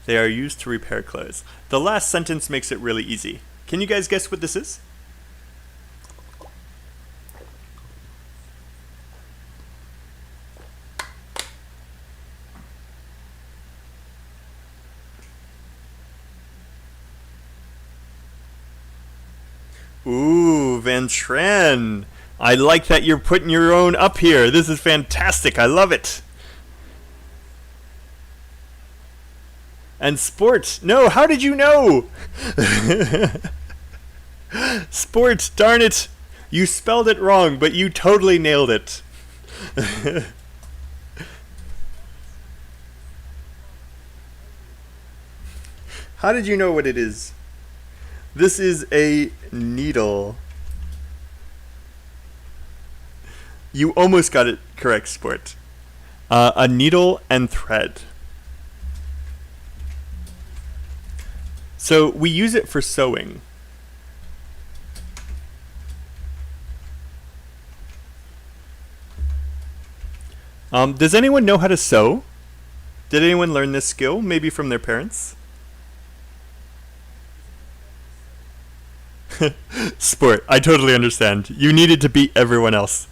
They are used to repair clothes. The last sentence makes it really easy. Can you guys guess what this is? Ooh, Van Tran. I like that you're putting your own up here. This is fantastic. I love it. And sports. No, how did you know? Sports, darn it. You spelled it wrong, but you totally nailed it. How did you know what it is? This is a needle. You almost got it correct, Sport. A needle and thread. So we use it for sewing. Does anyone know how to sew? Did anyone learn this skill, maybe from their parents? Sport, I totally understand. You needed to beat everyone else.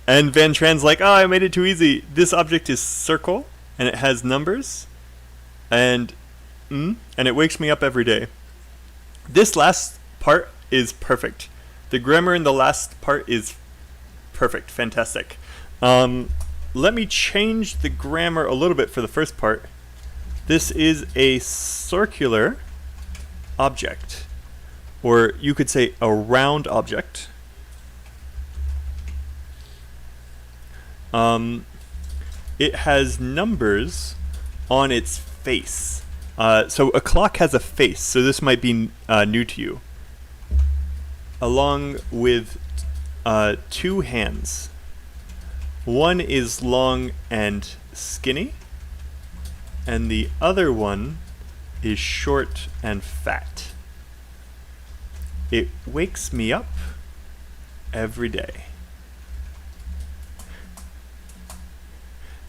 And Van Tran's like, oh, I made it too easy. This object is circle, and it has numbers, and it wakes me up every day. This last part is perfect. The grammar in the last part is perfect, fantastic. Let me change the grammar a little bit for the first part. This is a circular object, or you could say a round object. It has numbers on its face. So a clock has a face, so this might be new to you. Along with two hands. One is long and skinny, and the other one is short and fat. It wakes me up every day.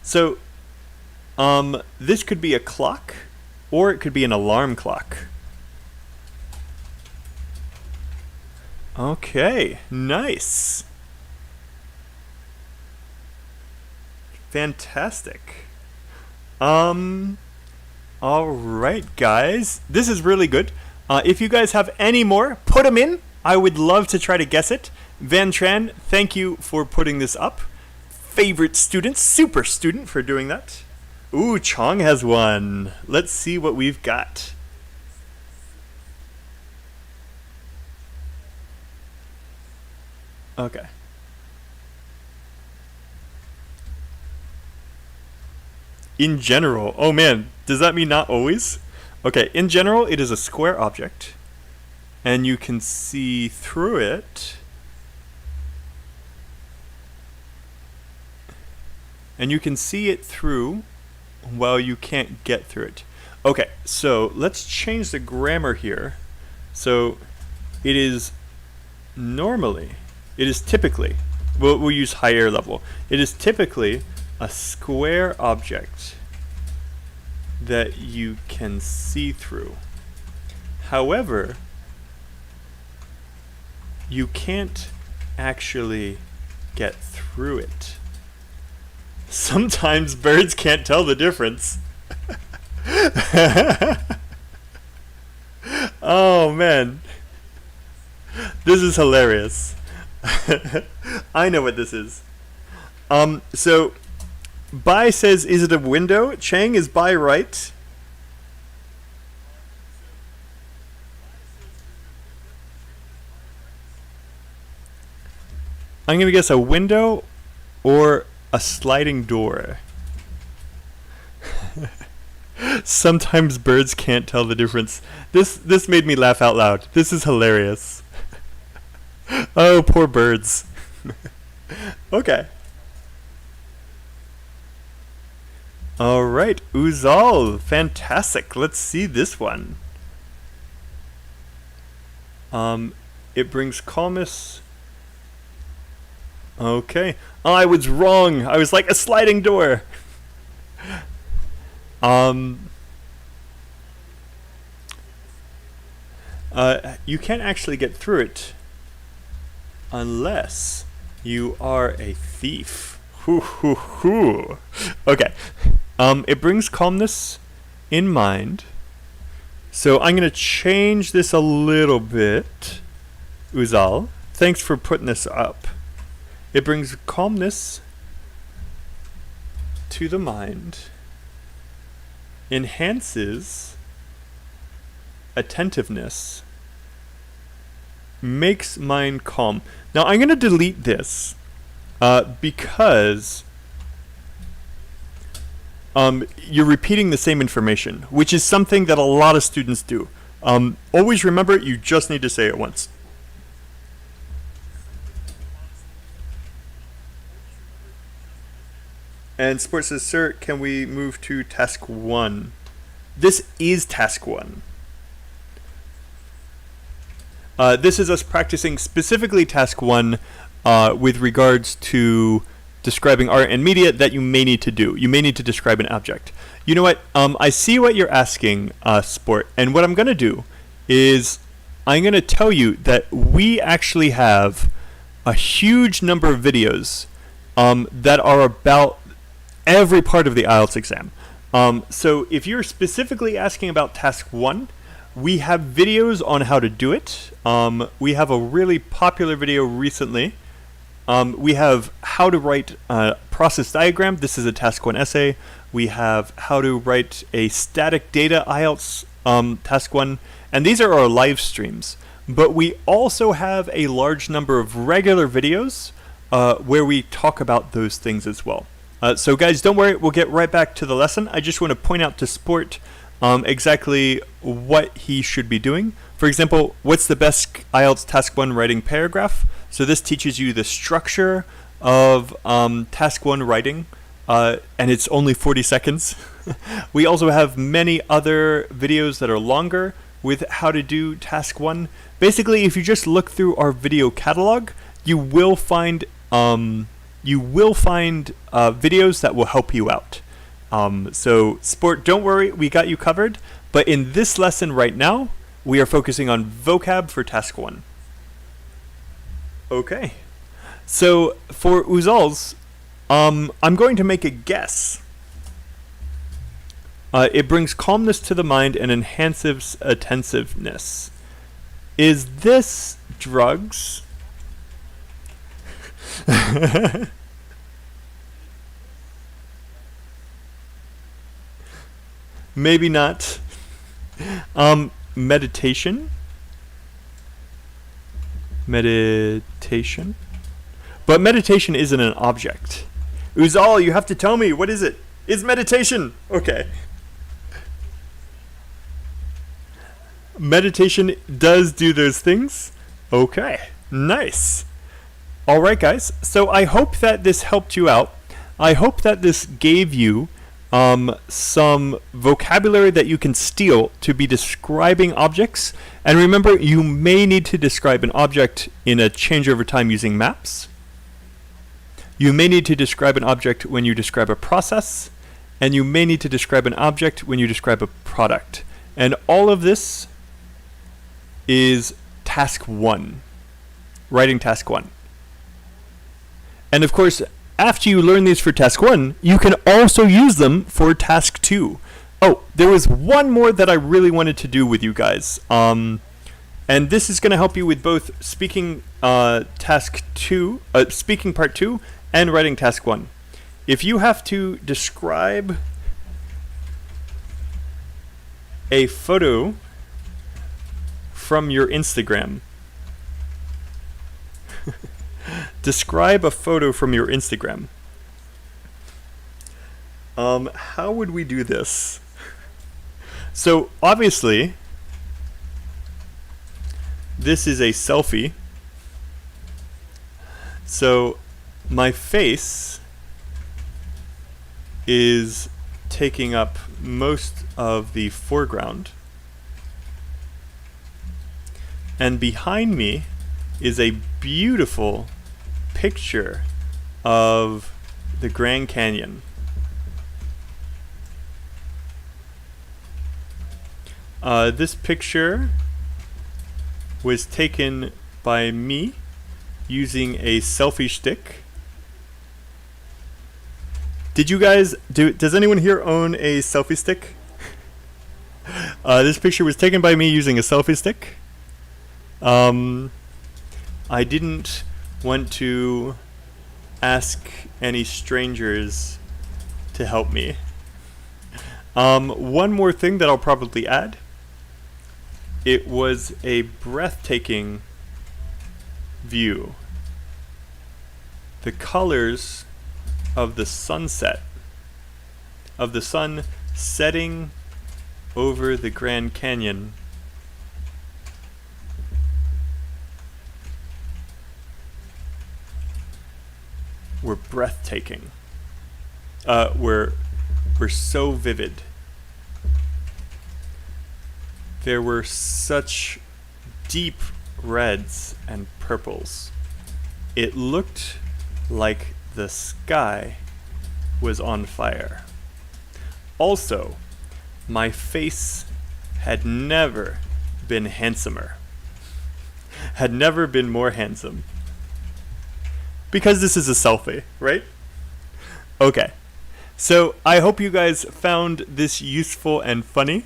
So, this could be a clock, or it could be an alarm clock. Okay, nice. Fantastic. All right, guys. This is really good. If you guys have any more, put them in. I would love to try to guess it. Van Tran, thank you for putting this up. Favorite student, super student for doing that. Ooh, Chong has one. Let's see what we've got. Okay. In general. Oh man, does that mean not always? Okay, in general, it is a square object, and you can see through it. And you can see it through while you can't get through it. Okay, so let's change the grammar here. So it is typically, we'll use higher level. It is typically a square object that you can see through. However, you can't actually get through it. Sometimes birds can't tell the difference. Oh man, this is hilarious. I know what this is. So Bai says, is it a window? Chang, is Bai right? I'm gonna guess a window or a sliding door. Sometimes birds can't tell the difference. This made me laugh out loud. This is hilarious. Oh, poor birds. Okay. All right, Uzal, fantastic. Let's see this one. It brings calmness. Okay. Oh, I was wrong. I was like a sliding door. You can't actually get through it unless you are a thief. Hoo hoo hoo. Okay. It brings calmness in mind. So I'm going to change this a little bit. Uzal, thanks for putting this up. It brings calmness to the mind, enhances attentiveness, makes mind calm. Now I'm going to delete this because you're repeating the same information, which is something that a lot of students do. Always remember, you just need to say it once. And Sports says, sir, can we move to task 1? This is task 1. This is us practicing specifically task 1 with regards to describing art and media that you may need to do. You may need to describe an object. You know what? I see what you're asking, Sport, and what I'm going to do is I'm going to tell you that we actually have a huge number of videos that are about every part of the IELTS exam. So if you're specifically asking about task 1, we have videos on how to do it. We have a really popular video recently. We have how to write a process diagram. This is a task 1 essay. We have how to write a static data IELTS task 1. And these are our live streams. But we also have a large number of regular videos where we talk about those things as well. So guys, don't worry, we'll get right back to the lesson. I just want to point out to Sport exactly what he should be doing. For example, what's the best IELTS task 1 writing paragraph? So this teaches you the structure of task 1 writing, and it's only 40 seconds. We also have many other videos that are longer with how to do task 1. Basically, if you just look through our video catalog, you will find videos that will help you out. So Sport, don't worry, we got you covered. But in this lesson right now, we are focusing on vocab for task 1. Okay. So for Uzal's, I'm going to make a guess. It brings calmness to the mind and enhances attentiveness. Is this drugs? Maybe not. Meditation. Meditation. But meditation isn't an object. Uzal, you have to tell me, what is it? It's meditation. Okay. Meditation does do those things. Okay. Nice. All right, guys. So I hope that this helped you out. I hope that this gave you some vocabulary that you can steal to be describing objects. And remember, you may need to describe an object in a change over time using maps. You may need to describe an object when you describe a process. And you may need to describe an object when you describe a product. And all of this is task 1, writing task 1. And of course, after you learn these for task 1, you can also use them for task 2. Oh, there was one more that I really wanted to do with you guys. And this is going to help you with both speaking task 2, speaking part 2, and writing task 1. If you have to describe a photo from your Instagram, describe a photo from your Instagram. How would we do this? So obviously, this is a selfie. So my face is taking up most of the foreground. And behind me is a beautiful picture of the Grand Canyon. This picture was taken by me using a selfie stick. Did you guys does anyone here own a selfie stick? This picture was taken by me using a selfie stick. I didn't want to ask any strangers to help me. One more thing that I'll probably add. It was a breathtaking view. The colors of the sunset, of the sun setting over the Grand Canyon, were breathtaking. Were so vivid. There were such deep reds and purples. It looked like the sky was on fire. Also, my face had never been handsomer. Had never been more handsome. Because this is a selfie, right? Okay. So I hope you guys found this useful and funny.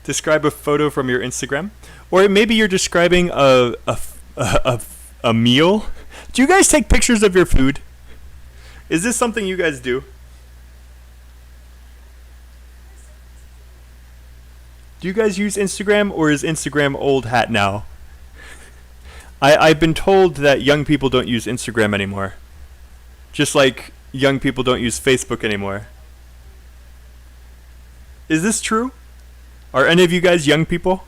Describe a photo from your Instagram. Or maybe you're describing a meal. Do you guys take pictures of your food? Is this something you guys do? Do you guys use Instagram, or is Instagram old hat now? I've been told that young people don't use Instagram anymore. Just like young people don't use Facebook anymore. Is this true? Are any of you guys young people?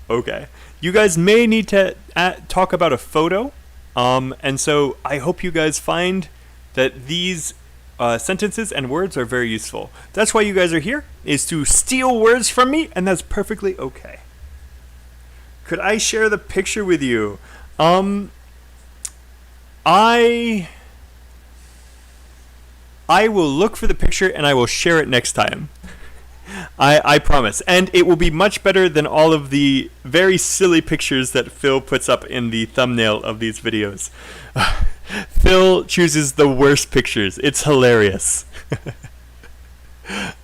Okay. You guys may need to talk about a photo. And so I hope you guys find that these sentences and words are very useful. That's why you guys are here, is to steal words from me, and that's perfectly okay. Could I share the picture with you? I will look for the picture and I will share it next time. I promise. And it will be much better than all of the very silly pictures that Phil puts up in the thumbnail of these videos. Phil chooses the worst pictures. It's hilarious.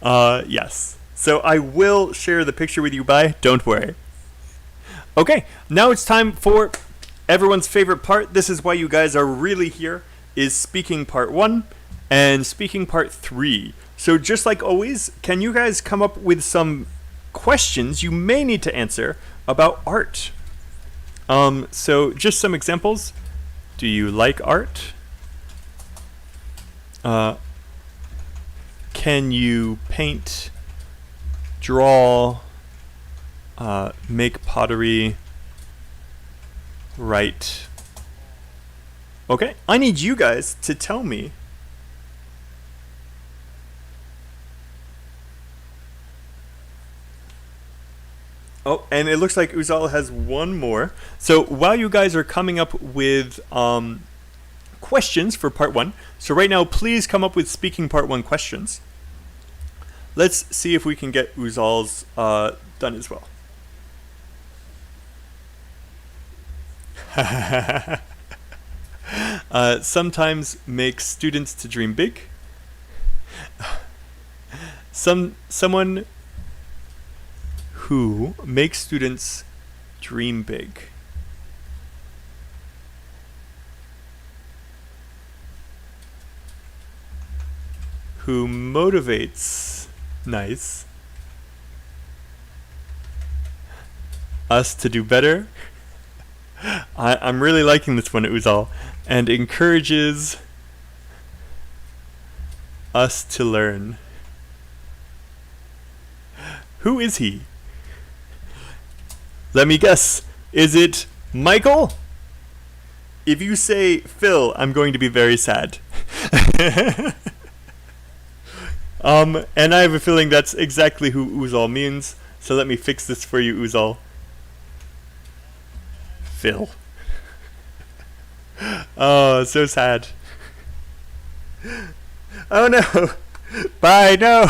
Yes. So I will share the picture with you, don't worry. Okay, now it's time for everyone's favorite part. This is why you guys are really here, is speaking part 1 and speaking part 3. So just like always, can you guys come up with some questions you may need to answer about art? So just some examples. Do you like art? Can you paint, draw, make pottery, write? Okay, I need you guys to tell me Oh, and it looks like Uzal has one more. So while you guys are coming up with questions for part 1, so right now please come up with speaking part 1 questions. Let's see if we can get Uzal's done as well. Sometimes make students to dream big. Someone who makes students dream big. Who motivates, nice, us to do better. I'm really liking this one, Uzal, and encourages us to learn. Who is he? Let me guess. Is it Michael? If you say Phil, I'm going to be very sad. And I have a feeling that's exactly who Uzal means. So let me fix this for you, Uzal. Phil. Oh, so sad. Oh no. Bye, no.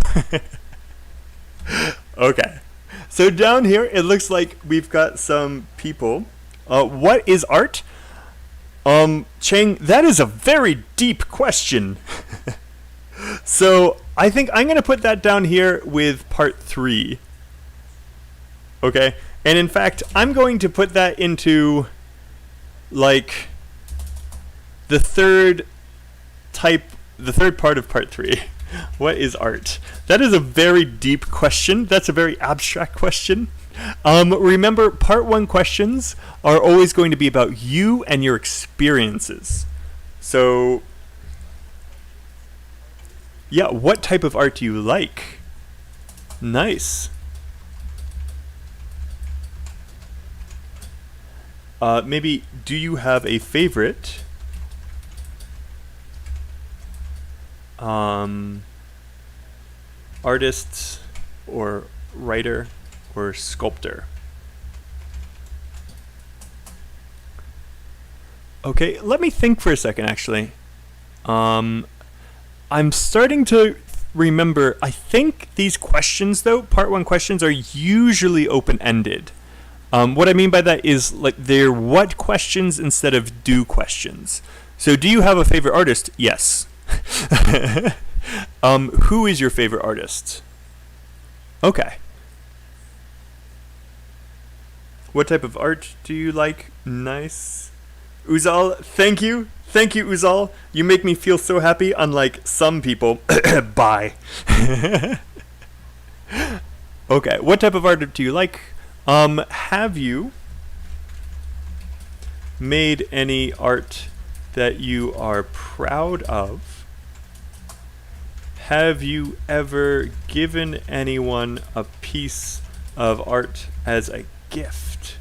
Okay. So down here, it looks like we've got some people. What is art? Cheng, that is a very deep question. So I think I'm going to put that down here with part 3. Okay? And in fact, I'm going to put that into, like, the third part of part 3. What is art? That is a very deep question. That's a very abstract question. Remember, part 1 questions are always going to be about you and your experiences. So, yeah, what type of art do you like? Nice. Maybe, do you have a favorite artist or writer or sculptor? Okay, let me think for a second, actually. I'm starting to remember, I think these questions, though, part one questions, are usually open-ended. What I mean by that is, like, they're what questions instead of do questions. So, do you have a favorite artist? Yes. Who is your favorite artist? Okay. What type of art do you like? Nice. Uzal, thank you. Thank you, Uzal. You make me feel so happy, unlike some people. Bye. Okay, what type of art do you like? Have you made any art that you are proud of? Have you ever given anyone a piece of art as a gift?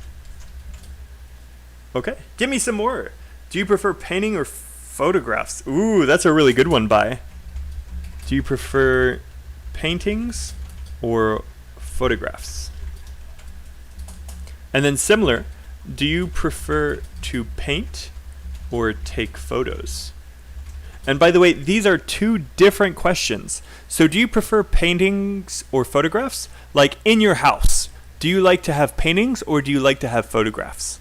Okay, give me some more. Do you prefer painting or photographs? Ooh, that's a really good one, Bai. Do you prefer paintings or photographs? And then similar, do you prefer to paint or take photos? And by the way, these are two different questions. So do you prefer paintings or photographs? Like in your house, do you like to have paintings or do you like to have photographs?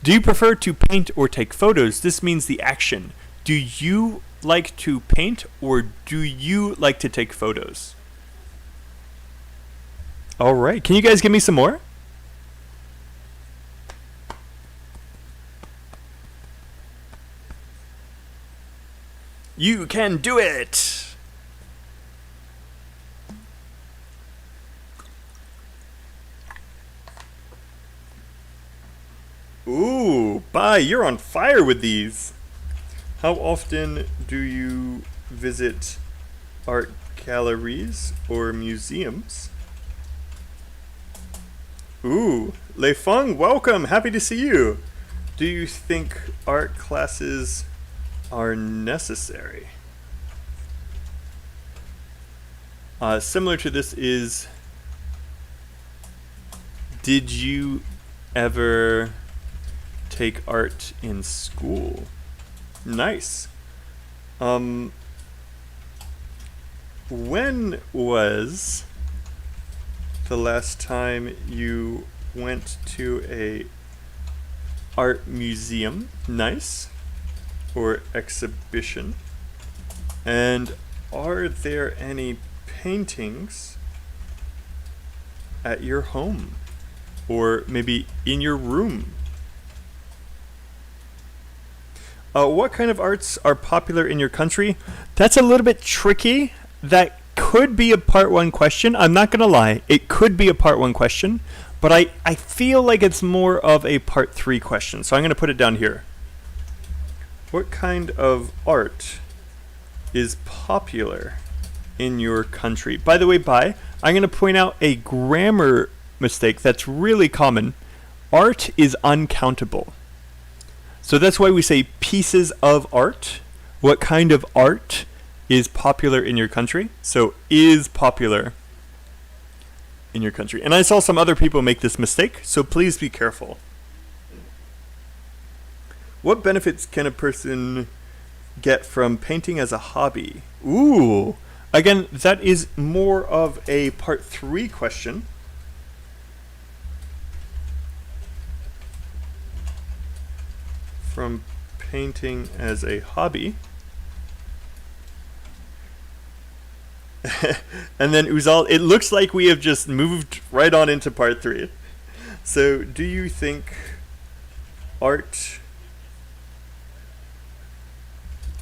Do you prefer to paint or take photos? This means the action. Do you like to paint or do you like to take photos? All right. Can you guys give me some more? You can do it! Ooh, Bai, you're on fire with these. How often do you visit art galleries or museums? Ooh, Lei Feng, welcome. Happy to see you. Do you think art classes are necessary? Similar to this is, did you ever take art in school? Nice. When was the last time you went to a art museum? Nice. Or exhibition? And are there any paintings at your home? Or maybe in your room? What kind of arts are popular in your country? That's a little bit tricky. That could be a part one question. I'm not going to lie. It could be a part one question. But I feel like it's more of a part three question. So I'm going to put it down here. What kind of art is popular in your country? By the way, Bai, I'm going to point out a grammar mistake that's really common. Art is uncountable. So that's why we say pieces of art. What kind of art is popular in your country? So is popular in your country. And I saw some other people make this mistake, so please be careful. What benefits can a person get from painting as a hobby? Ooh, again, that is more of a part three question. From painting as a hobby. And then Uzal, it looks like we have just moved right on into part three. So, do you think art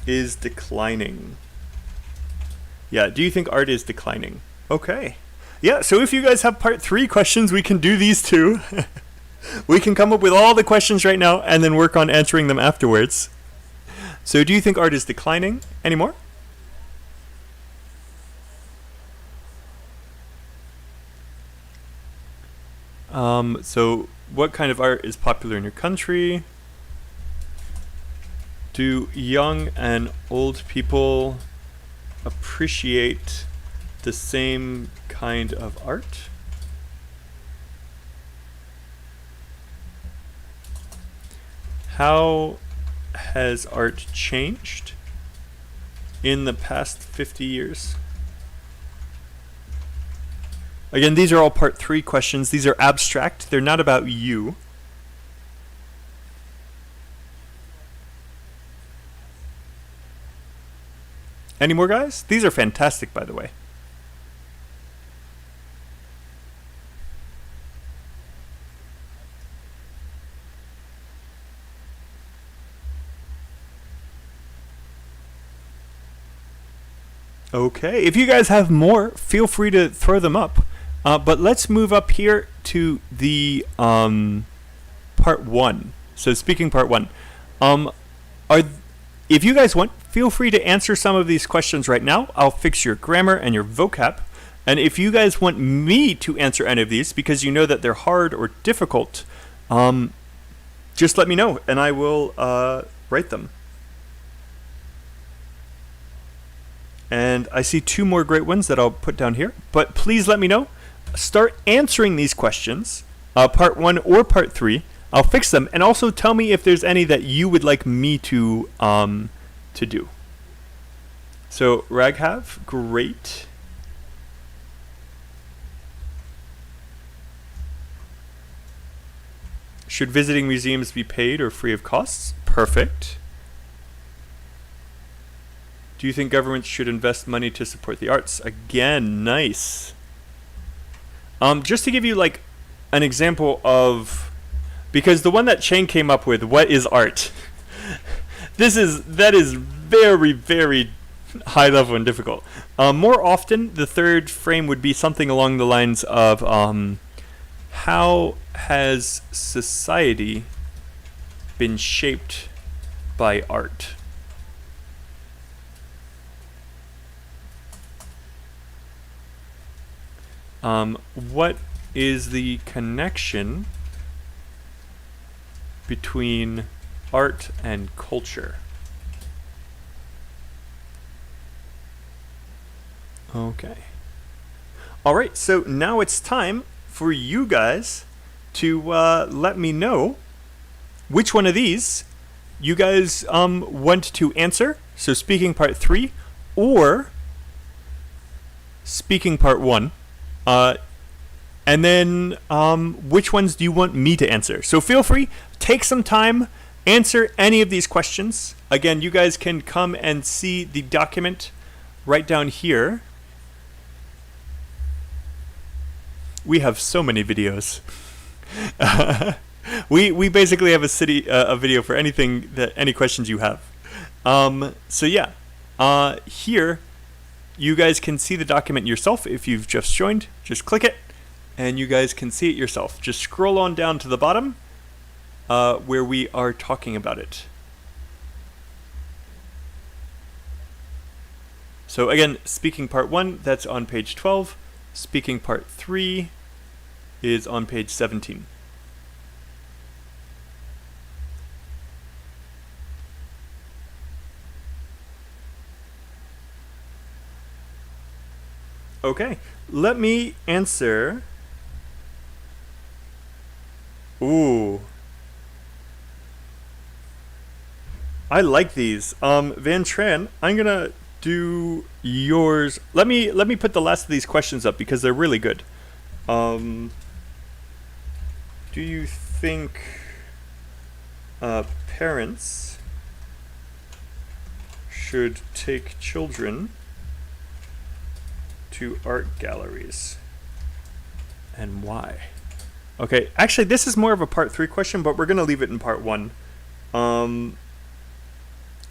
is declining? Yeah, do you think art is declining? Okay. Yeah, so if you guys have part three questions, we can do these two. We can come up with all the questions right now and then work on answering them afterwards. So do you think art is declining anymore? So what kind of art is popular in your country? Do young and old people appreciate the same kind of art? How has art changed in the past 50 years? Again, these are all part 3 questions. These are abstract. They're not about you. Any more, guys? These are fantastic, by the way. Okay, if you guys have more, feel free to throw them up. But let's move up here to the part 1. So speaking part 1. If you guys want, feel free to answer some of these questions right now. I'll fix your grammar and your vocab. And if you guys want me to answer any of these because you know that they're hard or difficult, just let me know and I will write them. And I see 2 more great ones that I'll put down here. But please let me know. Start answering these questions, part 1 or part 3. I'll fix them. And also tell me if there's any that you would like me to do. So Raghav, great. Should visiting museums be paid or free of costs? Perfect. Do you think governments should invest money to support the arts? Again, nice. Just to give you like an example of, because the one that Chang came up with, what is art? That is very, very high level and difficult. More often, the third frame would be something along the lines of how has society been shaped by art? What is the connection between art and culture? Okay. All right, so now it's time for you guys to let me know which one of these you guys want to answer. So speaking part 3 or speaking part 1. And then which ones do you want me to answer? So feel free, take some time, answer any of these questions. Again, you guys can come and see the document right down here. We have so many videos. we basically have a video for anything any questions you have. So yeah, here you guys can see the document yourself. If you've just joined, just click it and you guys can see it yourself. Just scroll on down to the bottom where we are talking about it. So again, speaking part 1, that's on page 12. Speaking part 3 is on page 17. Okay, let me answer. Ooh. I like these. Van Tran, I'm gonna do yours. Let me put the last of these questions up because they're really good. Do you think parents should take children to art galleries, and why? Okay, actually this is more of a part 3 question, but we're gonna leave it in part 1.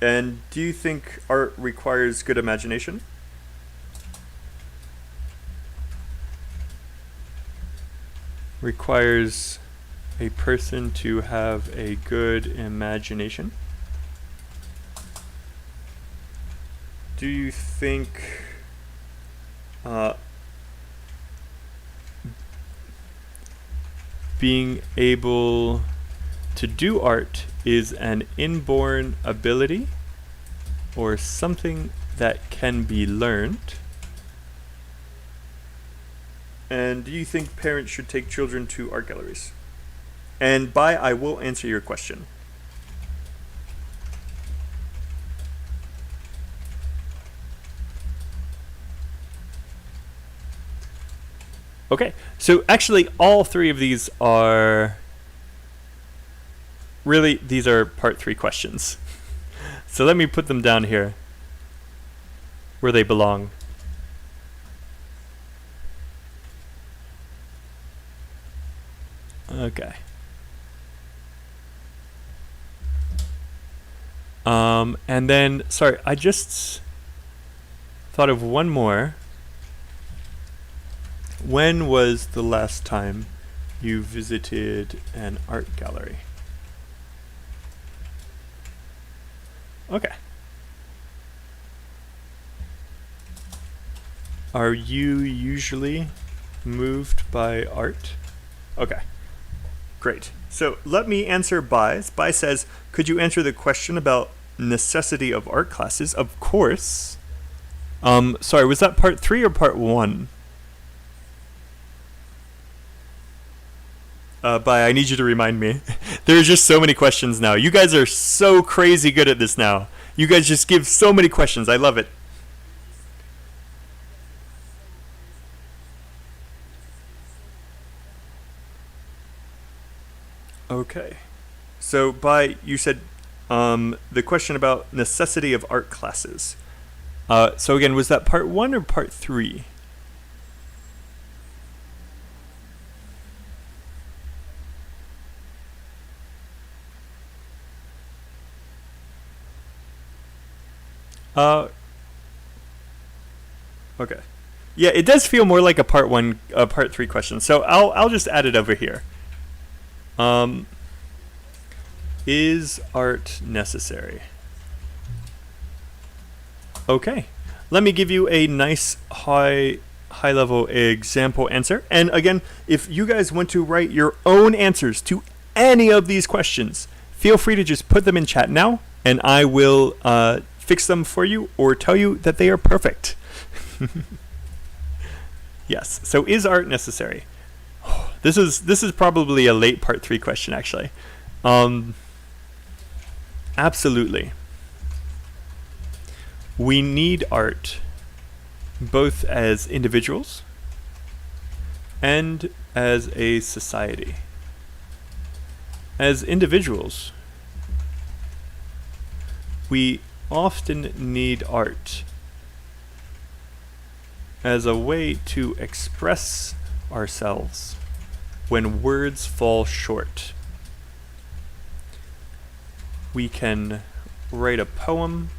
And do you think art requires good imagination? Requires a person to have a good imagination? Do you think being able to do art is an inborn ability or something that can be learned? And do you think parents should take children to art galleries? And I will answer your question. Okay, so actually all three of these are really, these are part 3 questions. So let me put them down here where they belong. Okay. And then, sorry, I just thought of one more. When was the last time you visited an art gallery? Okay. Are you usually moved by art? Okay. Great. So let me answer Bai. Bai says, could you answer the question about necessity of art classes? Of course. Sorry, was that part 3 or part 1? Bai, I need you to remind me. There's just so many questions now. You guys are so crazy good at this now. You guys just give so many questions. I love it. Okay. So, Bai, you said the question about necessity of art classes. So again, was that part 1 or part 3? Okay. Yeah, it does feel more like a part 1, part 3 question. So I'll just add it over here. Is art necessary? Okay. Let me give you a nice high level example answer. And again, if you guys want to write your own answers to any of these questions, feel free to just put them in chat now, and I will fix them for you or tell you that they are perfect. Yes. So is art necessary? This is probably a late part 3 question, actually. Absolutely. We need art both as individuals and as a society. As individuals, we often need art as a way to express ourselves when words fall short. We can write a poem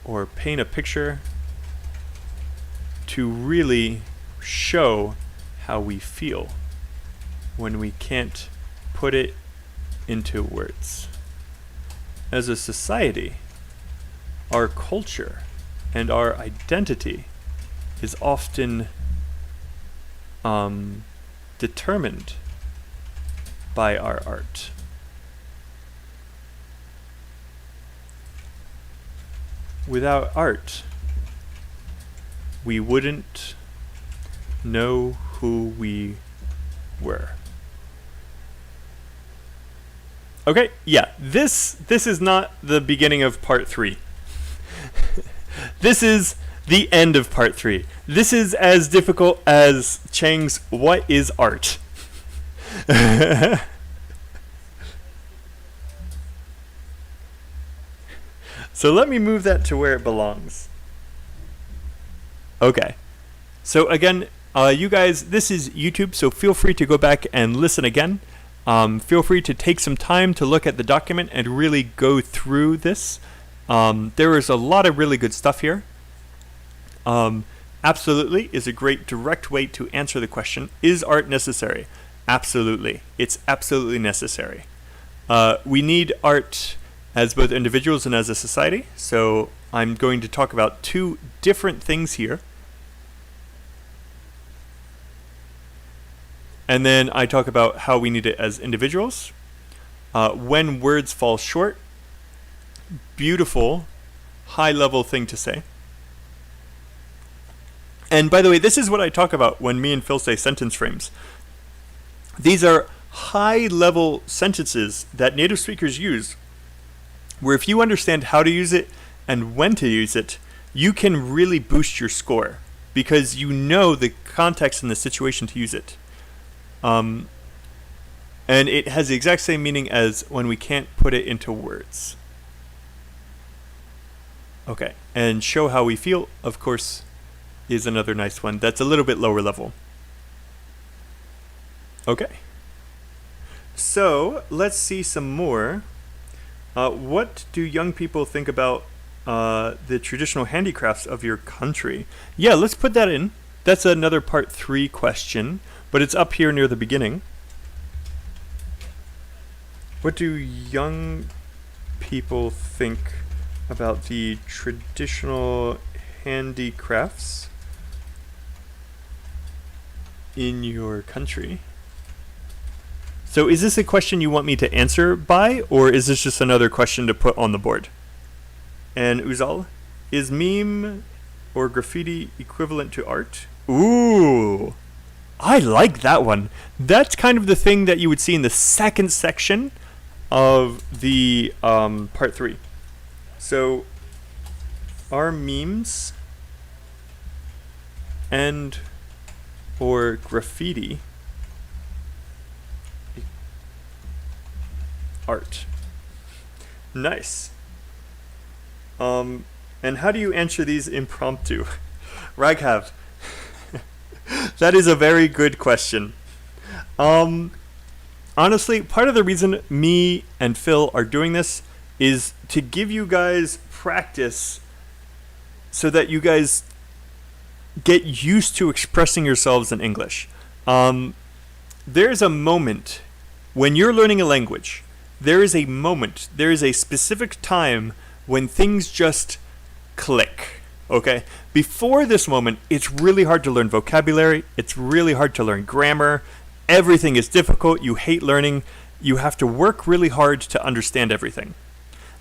or paint a picture to really show how we feel when we can't put it into words. As a society, our culture and our identity is often determined by our art. Without art, we wouldn't know who we were. Okay, yeah, this is not the beginning of part 3. This is the end of part 3. This is as difficult as Cheng's "What is art?" So let me move that to where it belongs. Okay. So again, you guys, this is YouTube, so feel free to go back and listen again. Feel free to take some time to look at the document and really go through this. There is a lot of really good stuff here. Absolutely is a great direct way to answer the question, is art necessary? Absolutely. It's absolutely necessary. We need art as both individuals and as a society. So I'm going to talk about 2 different things here. And then I talk about how we need it as individuals. When words fall short, beautiful, high-level thing to say. And by the way, this is what I talk about when me and Phil say sentence frames. These are high-level sentences that native speakers use, where if you understand how to use it and when to use it, you can really boost your score. because you know the context and the situation to use it. And it has the exact same meaning as when we can't put it into words. Okay, and show how we feel, of course, is another nice one. That's a little bit lower level. Okay. So, let's see some more. What do young people think about the traditional handicrafts of your country? Yeah, let's put that in. That's another part 3 question, but it's up here near the beginning. What do young people think about the traditional handicrafts in your country? So is this a question you want me to answer by, or is this just another question to put on the board? And Uzal, is meme or graffiti equivalent to art? Ooh, I like that one. That's kind of the thing that you would see in the second section of the part 3. So, are memes and or graffiti art? Nice. And how do you answer these impromptu? Raghav, that is a very good question. Honestly, part of the reason me and Phil are doing this is to give you guys practice so that you guys get used to expressing yourselves in English. There's a moment when you're learning a language, there is a specific time when things just click, okay? Before this moment, it's really hard to learn vocabulary, it's really hard to learn grammar, everything is difficult, you hate learning, you have to work really hard to understand everything.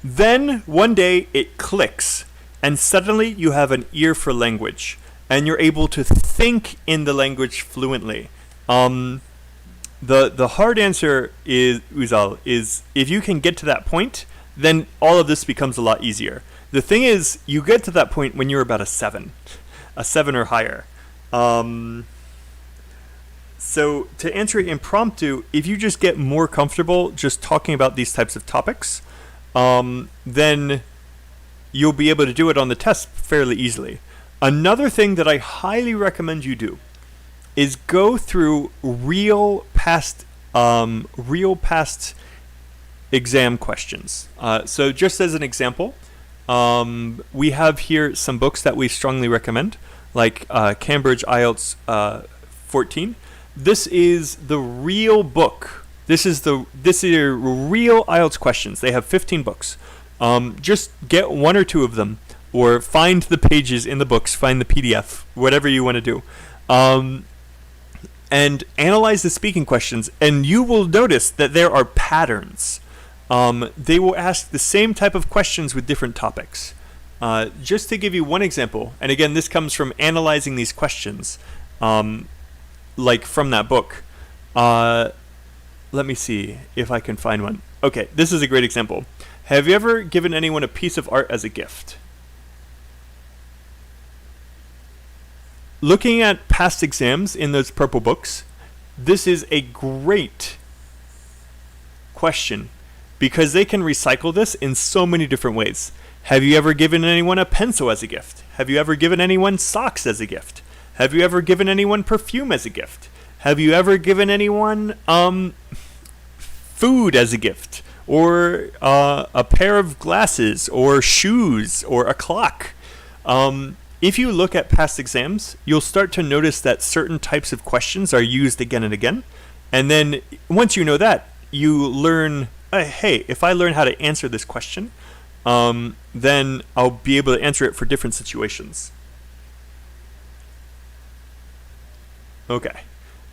Then, one day, it clicks, and suddenly you have an ear for language, and you're able to think in the language fluently. The hard answer is, Uzal, is if you can get to that point, then all of this becomes a lot easier. The thing is, you get to that point when you're about a 7 or higher. So to answer it impromptu, if you just get more comfortable just talking about these types of topics, then you'll be able to do it on the test fairly easily. Another thing that I highly recommend you do is go through real past exam questions. So just as an example, we have here some books that we strongly recommend, like Cambridge IELTS 14. This is the real book. This is real IELTS questions. They have 15 books. Just get 1 or 2 of them, or find the pages in the books, find the PDF, whatever you want to do. And analyze the speaking questions, and you will notice that there are patterns. They will ask the same type of questions with different topics. Just to give you one example, and again, this comes from analyzing these questions, like from that book. Let me see if I can find one. Okay, this is a great example. Have you ever given anyone a piece of art as a gift? Looking at past exams in those purple books, this is a great question because they can recycle this in so many different ways. Have you ever given anyone a pencil as a gift? Have you ever given anyone socks as a gift? Have you ever given anyone perfume as a gift? Have you ever given anyone food as a gift? Or a pair of glasses, or shoes, or a clock? If you look at past exams, you'll start to notice that certain types of questions are used again and again. And then once you know that, you learn, hey, if I learn how to answer this question, then I'll be able to answer it for different situations. Okay,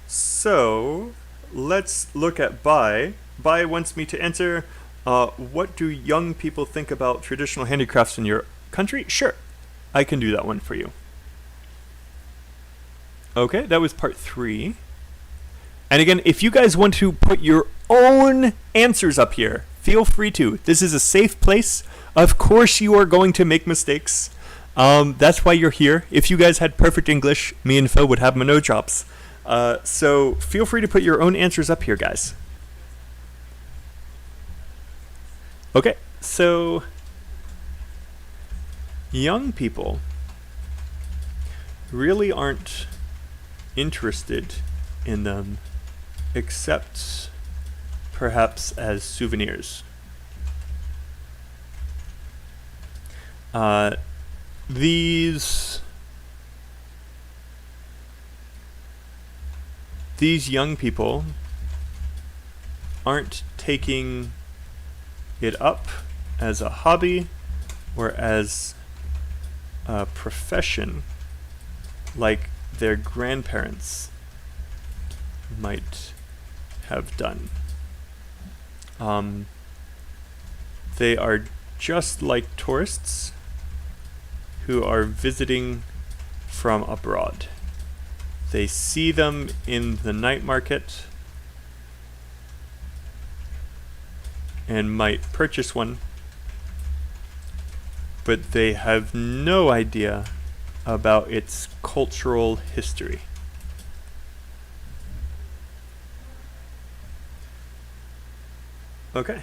so let's look at Bai. Bai wants me to answer, what do young people think about traditional handicrafts in your country? Sure, I can do that one for you. Okay, that was part 3. And again, if you guys want to put your own answers up here, feel free to. This is a safe place. Of course you are going to make mistakes. That's why you're here. If you guys had perfect English, me and Phil would have no jobs. So feel free to put your own answers up here, guys. Okay, so young people really aren't interested in them except perhaps as souvenirs. These young people aren't taking it up as a hobby or as a profession like their grandparents might have done. They are just like tourists who are visiting from abroad. They see them in the night market and might purchase one, but they have no idea about its cultural history. Okay.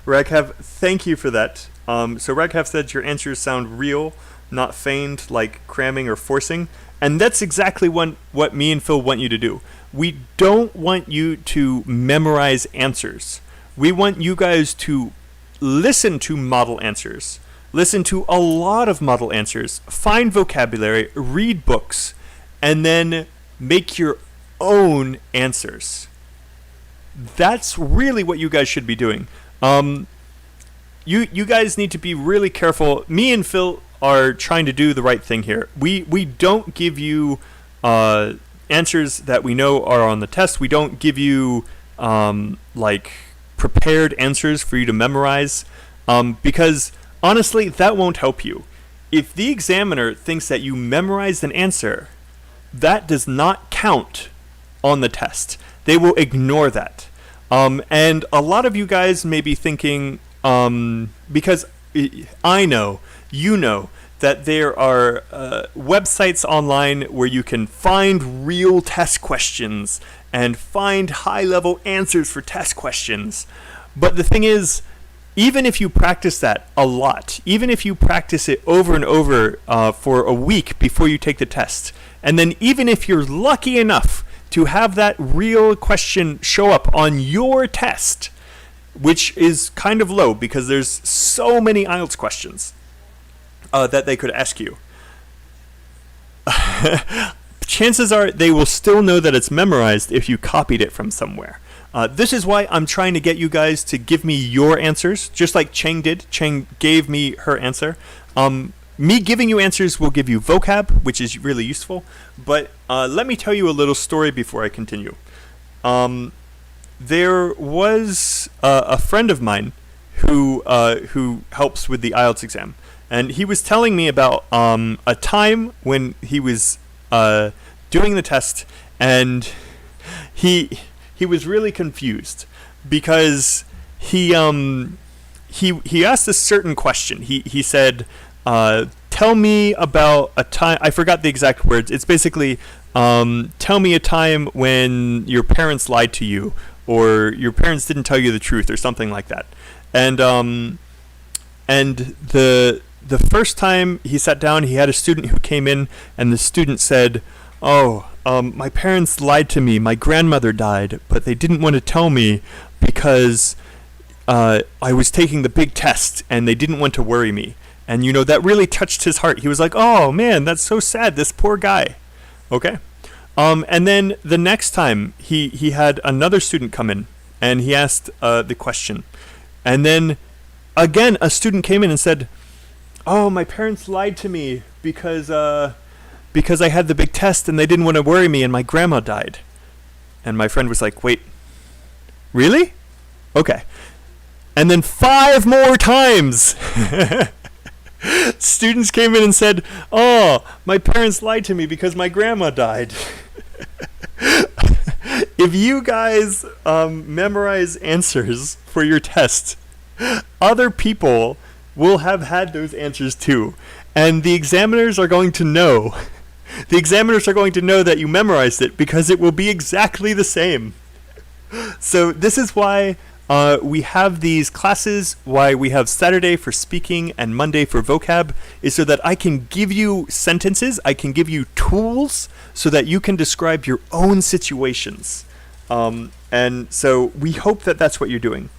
Raghav, thank you for that. So Raghav said your answers sound real, not feigned, like cramming or forcing. And that's exactly what me and Phil want you to do. We don't want you to memorize answers. We want you guys to listen to model answers. Listen to a lot of model answers. Find vocabulary, read books, and then make your own answers. That's really what you guys should be doing. You guys need to be really careful. Me and Phil are trying to do the right thing here. We don't give you answers that we know are on the test. We don't give you like prepared answers for you to memorize because honestly, that won't help you. If the examiner thinks that you memorized an answer, that does not count on the test. They will ignore that. And a lot of you guys may be thinking, because I know, you know, that there are websites online where you can find real test questions and find high-level answers for test questions. But the thing is, even if you practice that a lot, even if you practice it over and over for a week before you take the test, and then even if you're lucky enough to have that real question show up on your test, which is kind of low because there's so many IELTS questions that they could ask you, chances are they will still know that it's memorized if you copied it from somewhere. This is why I'm trying to get you guys to give me your answers, just like Cheng did. Cheng gave me her answer. Me giving you answers will give you vocab, which is really useful. But let me tell you a little story before I continue. There was a friend of mine who helps with the IELTS exam, and he was telling me about a time when he was doing the test, and he was really confused because he asked a certain question. He said, tell me about a time, I forgot the exact words. It's basically, tell me a time when your parents lied to you or your parents didn't tell you the truth or something like that. And the first time he sat down, he had a student who came in, and the student said, my parents lied to me. My grandmother died, but they didn't want to tell me because I was taking the big test and they didn't want to worry me. And, you know, that really touched his heart. He was like, oh, man, that's so sad, this poor guy. Okay? And then the next time, he had another student come in, and he asked the question. And then, again, a student came in and said, oh, my parents lied to me because I had the big test, and they didn't want to worry me, and my grandma died. And my friend was like, wait, really? Okay. And then 5 more times, students came in and said, oh, my parents lied to me because my grandma died. If you guys memorize answers for your test, other people will have had those answers too. And the examiners are going to know. The examiners are going to know that you memorized it because it will be exactly the same. So this is why we have these classes, why we have Saturday for speaking and Monday for vocab, is so that I can give you sentences, I can give you tools so that you can describe your own situations. And so we hope that that's what you're doing.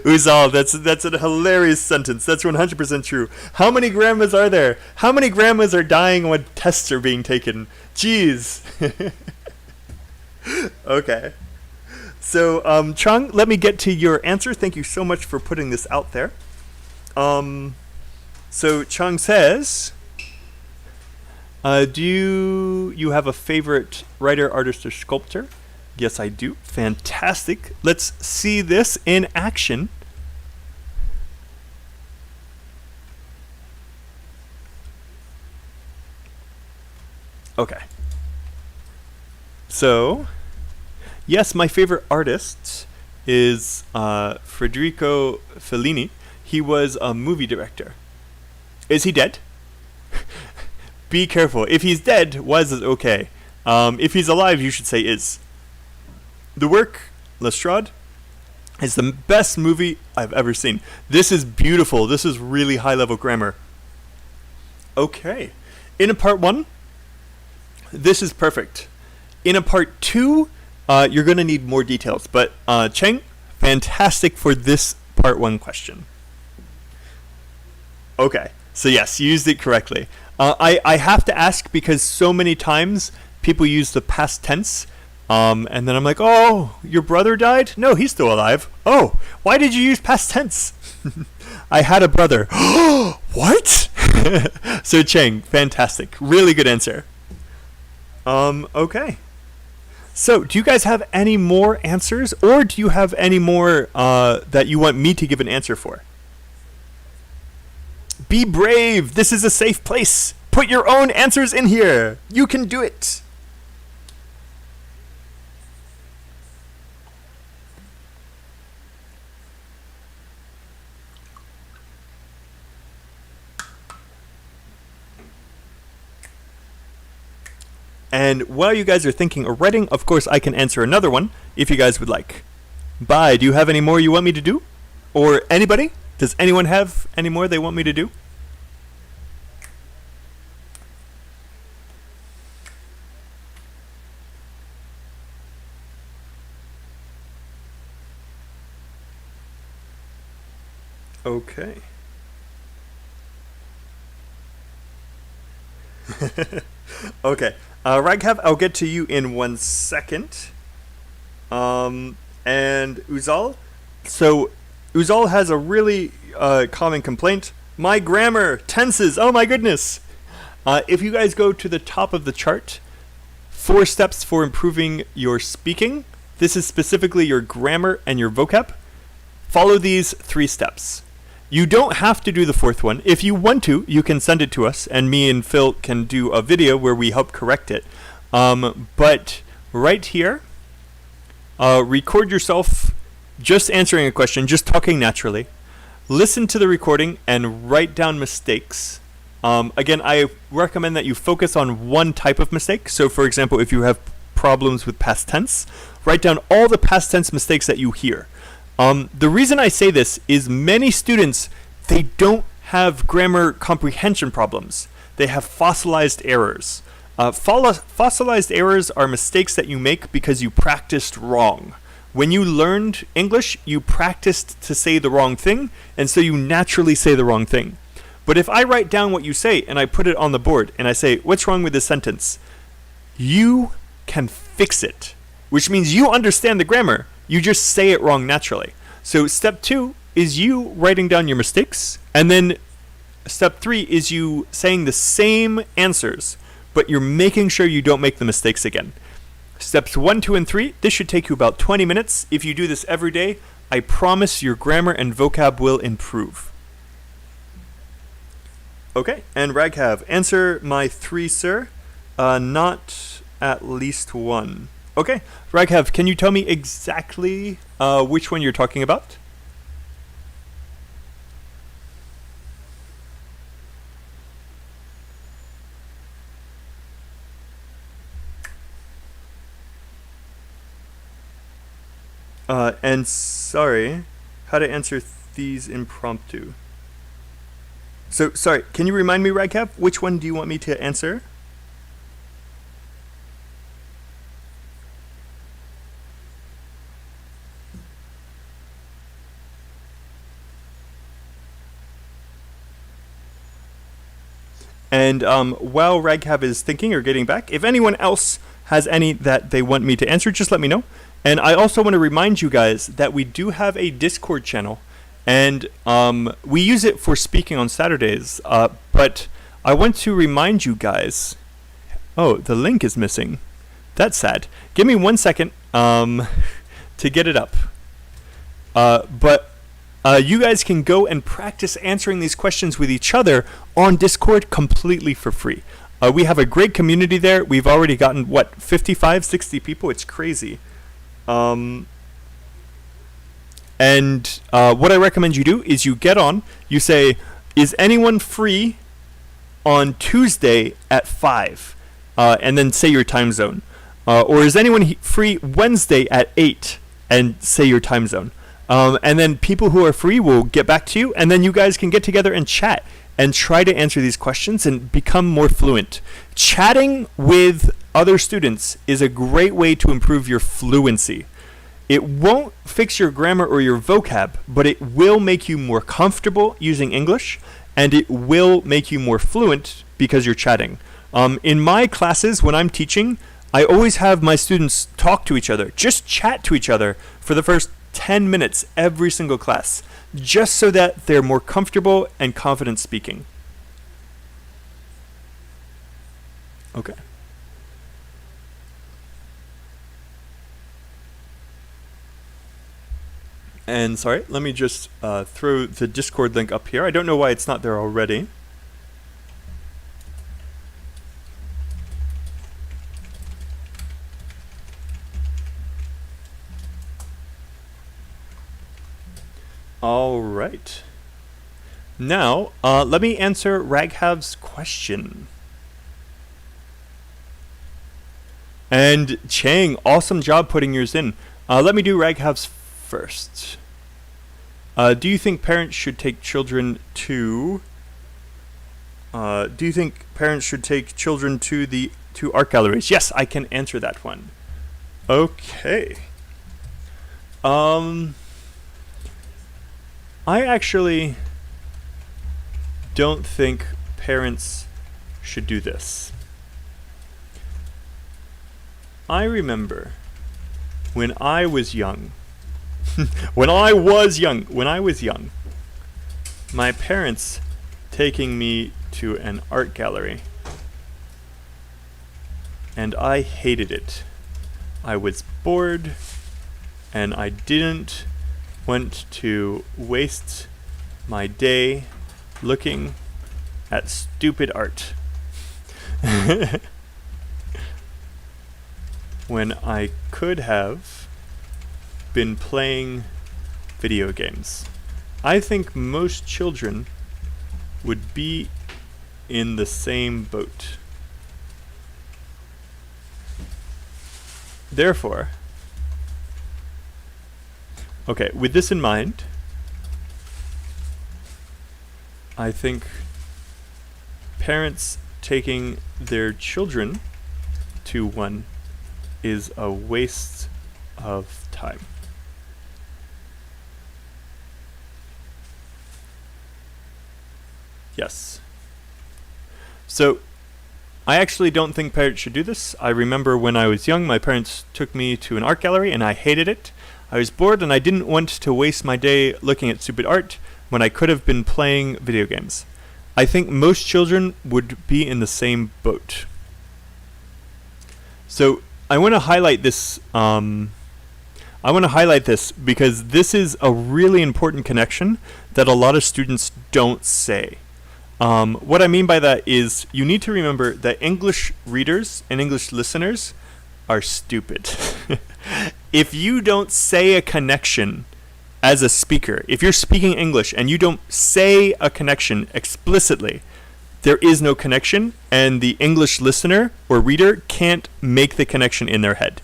Uzal, that's a hilarious sentence. That's 100% true. How many grandmas are there? How many grandmas are dying when tests are being taken? Jeez. Okay. So, Chung, let me get to your answer. Thank you so much for putting this out there. So Chung says, do you have a favorite writer, artist, or sculptor? Yes, I do. Fantastic. Let's see this in action. Okay. So, yes, my favorite artist is Federico Fellini. He was a movie director. Is he dead? Be careful. If he's dead, was it okay? If he's alive, you should say is. The work, Lestrade, is the best movie I've ever seen. This is beautiful. This is really high-level grammar. Okay. In a part 1, this is perfect. In a part 2, you're going to need more details. But Cheng, fantastic for this part 1 question. Okay. So yes, you used it correctly. I have to ask because so many times people use the past tense. And then I'm like, oh, your brother died? No, he's still alive. Oh, why did you use past tense? I had a brother. What? So Cheng, fantastic. Really good answer. Okay. So do you guys have any more answers, or do you have any more that you want me to give an answer for? Be brave. This is a safe place. Put your own answers in here. You can do it. And while you guys are thinking or writing, of course, I can answer another one if you guys would like. Bye. Do you have any more you want me to do? Or anybody? Does anyone have any more they want me to do? Okay. Okay. Raghav, I'll get to you in 1 second. And Uzal. So Uzal has a really common complaint. My grammar, tenses, oh my goodness. If you guys go to the top of the chart, 4 steps for improving your speaking. This is specifically your grammar and your vocab. Follow these 3 steps. You don't have to do the 4th one. If you want to, you can send it to us, and me and Phil can do a video where we help correct it. But right here, record yourself just answering a question, just talking naturally. Listen to the recording and write down mistakes. Again, I recommend that you focus on one type of mistake. So, for example, if you have problems with past tense, write down all the past tense mistakes that you hear. The reason I say this is many students, they don't have grammar comprehension problems. They have fossilized errors. Fossilized errors are mistakes that you make because you practiced wrong. When you learned English, you practiced to say the wrong thing, and so you naturally say the wrong thing. But if I write down what you say and I put it on the board and I say, what's wrong with this sentence? You can fix it, which means you understand the grammar. You just say it wrong naturally. So step 2 is you writing down your mistakes. And then step 3 is you saying the same answers, but you're making sure you don't make the mistakes again. Steps 1, 2, and 3, this should take you about 20 minutes. If you do this every day, I promise your grammar and vocab will improve. Okay, and Raghav, answer my 3, sir. Not at least 1. Okay, Raghav, can you tell me exactly which one you're talking about? And sorry, how to answer these impromptu. So, sorry, can you remind me, Raghav, which one do you want me to answer? And while Raghav is thinking or getting back, if anyone else has any that they want me to answer, just let me know. And I also want to remind you guys that we do have a Discord channel, and we use it for speaking on Saturdays. But I want to remind you guys. Oh, the link is missing. That's sad. Give me 1 second to get it up. But you guys can go and practice answering these questions with each other on Discord completely for free. We have a great community there. We've already gotten, 55, 60 people? It's crazy. And what I recommend you do is you get on, you say, is anyone free on Tuesday at 5? And then say your time zone. Or is anyone free Wednesday at 8? And say your time zone. And then people who are free will get back to you, and then you guys can get together and chat and try to answer these questions and become more fluent. Chatting with other students is a great way to improve your fluency. It won't fix your grammar or your vocab, but it will make you more comfortable using English, and it will make you more fluent because you're chatting. In my classes, when I'm teaching, I always have my students talk to each other, just chat to each other for the first 10 minutes every single class, just so that they're more comfortable and confident speaking. Okay. And sorry, let me just throw the Discord link up here. I don't know why it's not there already. All right. Now, let me answer Raghav's question. And Chang, awesome job putting yours in. Let me do Raghav's first. Do you think parents should take children to to art galleries? Yes, I can answer that one. Okay. I actually don't think parents should do this. I remember when I was young, when I was young, my parents taking me to an art gallery, and I hated it. I was bored, and I didn't want to waste my day looking at stupid art when I could have been playing video games. I think most children would be in the same boat. Therefore, okay, with this in mind, I think parents taking their children to one is a waste of time. Yes. So, I actually don't think parents should do this. I remember when I was young, my parents took me to an art gallery and I hated it. I was bored and I didn't want to waste my day looking at stupid art when I could have been playing video games. I think most children would be in the same boat. So I want to highlight this. Because this is a really important connection that a lot of students don't say. What I mean by that is you need to remember that English readers and English listeners are stupid. If you don't say a connection as a speaker, if you're speaking English and you don't say a connection explicitly, there is no connection, and the English listener or reader can't make the connection in their head.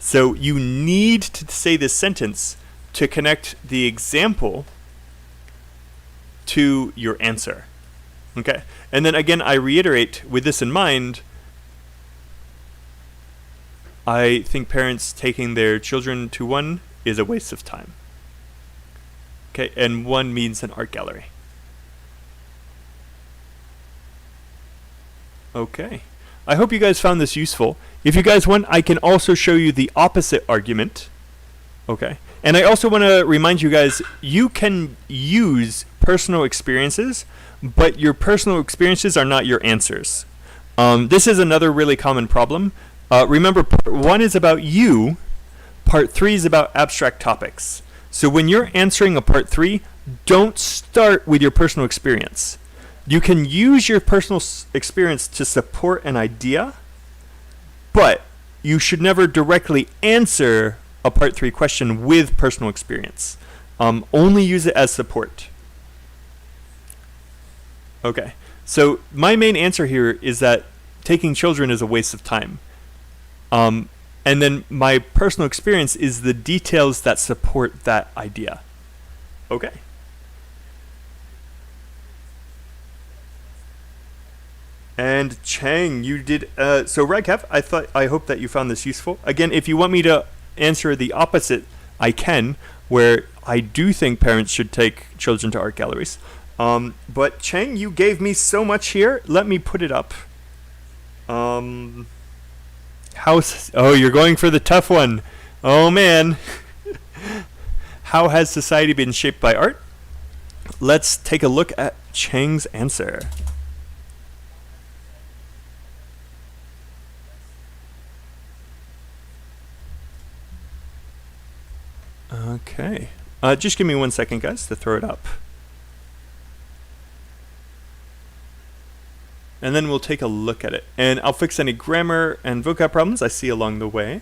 So you need to say this sentence to connect the example to your answer. Okay, and then again, I reiterate, with this in mind, I think parents taking their children to one is a waste of time. Okay, and one means an art gallery. Okay, I hope you guys found this useful. If you guys want, I can also show you the opposite argument. Okay, and I also want to remind you guys, you can use personal experiences, but your personal experiences are not your answers. This is another really common problem. Remember, part 1 is about you, part 3 is about abstract topics. So when you're answering a part 3, don't start with your personal experience. You can use your personal experience to support an idea, but you should never directly answer a part 3 question with personal experience. Only use it as support. Okay, so my main answer here is that taking children is a waste of time. And then my personal experience is the details that support that idea. Okay. And Chang, you did, so Raghav, I hope that you found this useful. Again, if you want me to answer the opposite, I can, where I do think parents should take children to art galleries. But Chang, you gave me so much here. Let me put it up. Oh, you're going for the tough one. Oh man. How has society been shaped by art? Let's take a look at Chang's answer. Okay. Just give me 1 second, guys, to throw it up. And then we'll take a look at it. And I'll fix any grammar and vocab problems I see along the way.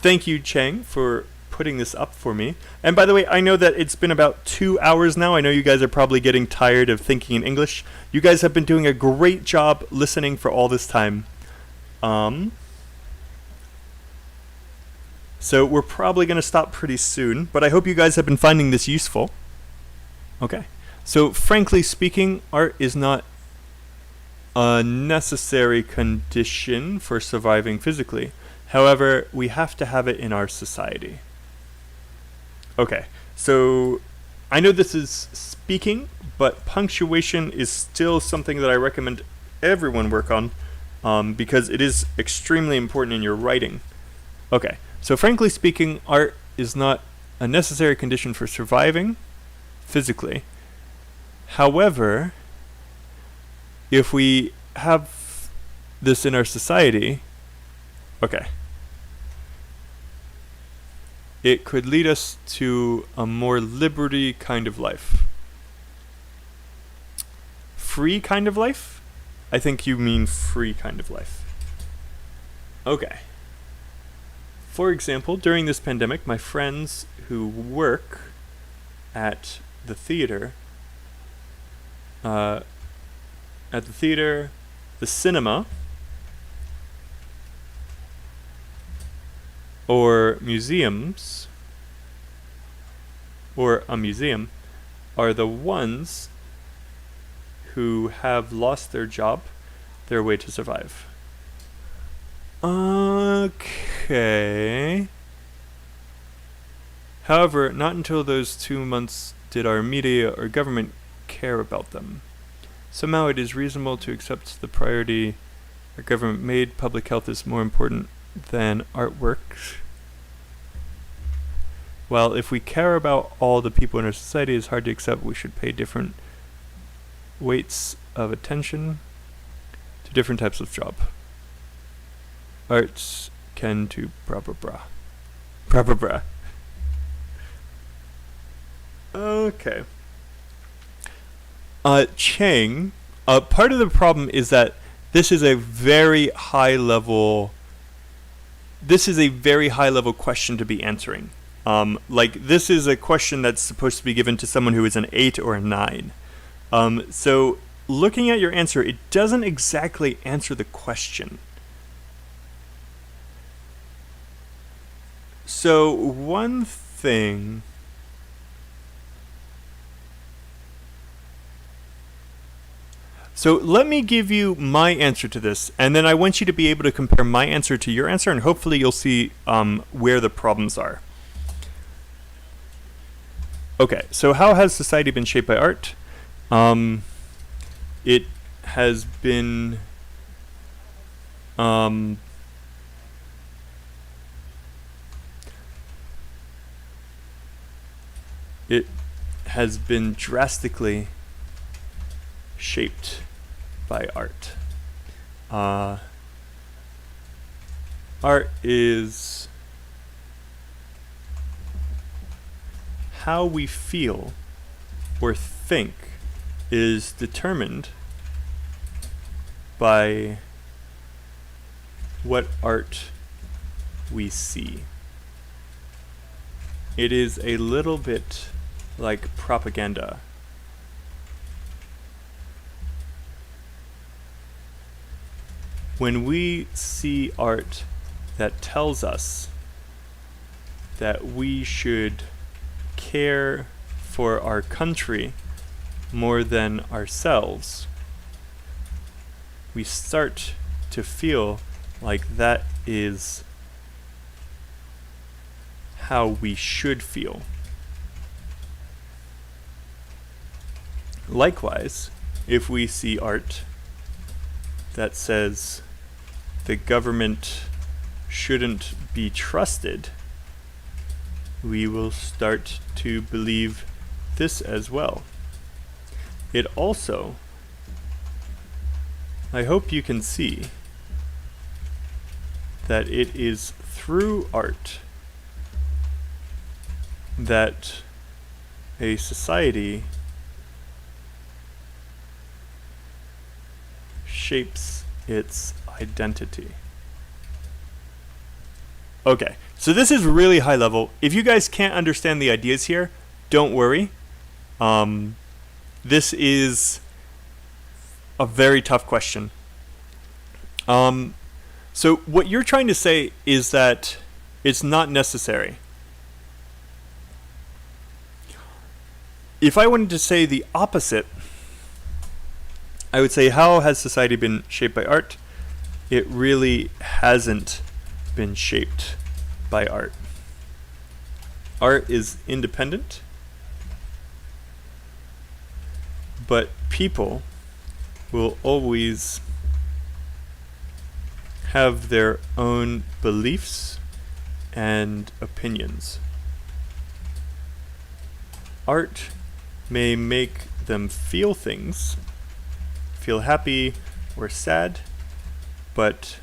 Thank you, Chang, for putting this up for me. And by the way, I know that it's been about 2 hours now. I know you guys are probably getting tired of thinking in English. You guys have been doing a great job listening for all this time. So we're probably going to stop pretty soon, but I hope you guys have been finding this useful. Okay. So frankly speaking, art is not a necessary condition for surviving physically. However, we have to have it in our society. Okay, so I know this is speaking, but punctuation is still something that I recommend everyone work on, because it is extremely important in your writing. Okay, so frankly speaking, art is not a necessary condition for surviving physically. However, if we have this in our society, okay, it could lead us to a more liberty kind of life. Free kind of life? I think you mean free kind of life. Okay. For example, during this pandemic, my friends who work at the theater, the cinema, or museums, or a museum, are the ones who have lost their job, their way to survive. Okay. However, not until those 2 months did our media or government care about them. Somehow it is reasonable to accept the priority our government made. Public health is more important than artwork. Well, if we care about all the people in our society, it's hard to accept we should pay different weights of attention to different types of job. Arts can to proper bra. Proper bra. Okay. Chang, part of the problem is that this is a very high level question to be answering. Like, this is a question that's supposed to be given to someone who is an 8 or a 9. So looking at your answer, it doesn't exactly answer the question. So one thing... So let me give you my answer to this, and then I want you to be able to compare my answer to your answer, and hopefully you'll see where the problems are. Okay, so how has society been shaped by art? It has been... it has been drastically shaped by art. Art is how we feel or think is determined by what art we see. It is a little bit like propaganda. When we see art that tells us that we should care for our country more than ourselves, we start to feel like that is how we should feel. Likewise, if we see art that says the government shouldn't be trusted, we will start to believe this as well. It also, I hope you can see that it is through art that a society shapes its identity. Okay, so this is really high level. If you guys can't understand the ideas here, don't worry. This is a very tough question. So what you're trying to say is that it's not necessary. If I wanted to say the opposite, I would say, how has society been shaped by art? It really hasn't been shaped by art. Art is independent, but people will always have their own beliefs and opinions. Art may make them feel things, feel happy or sad, but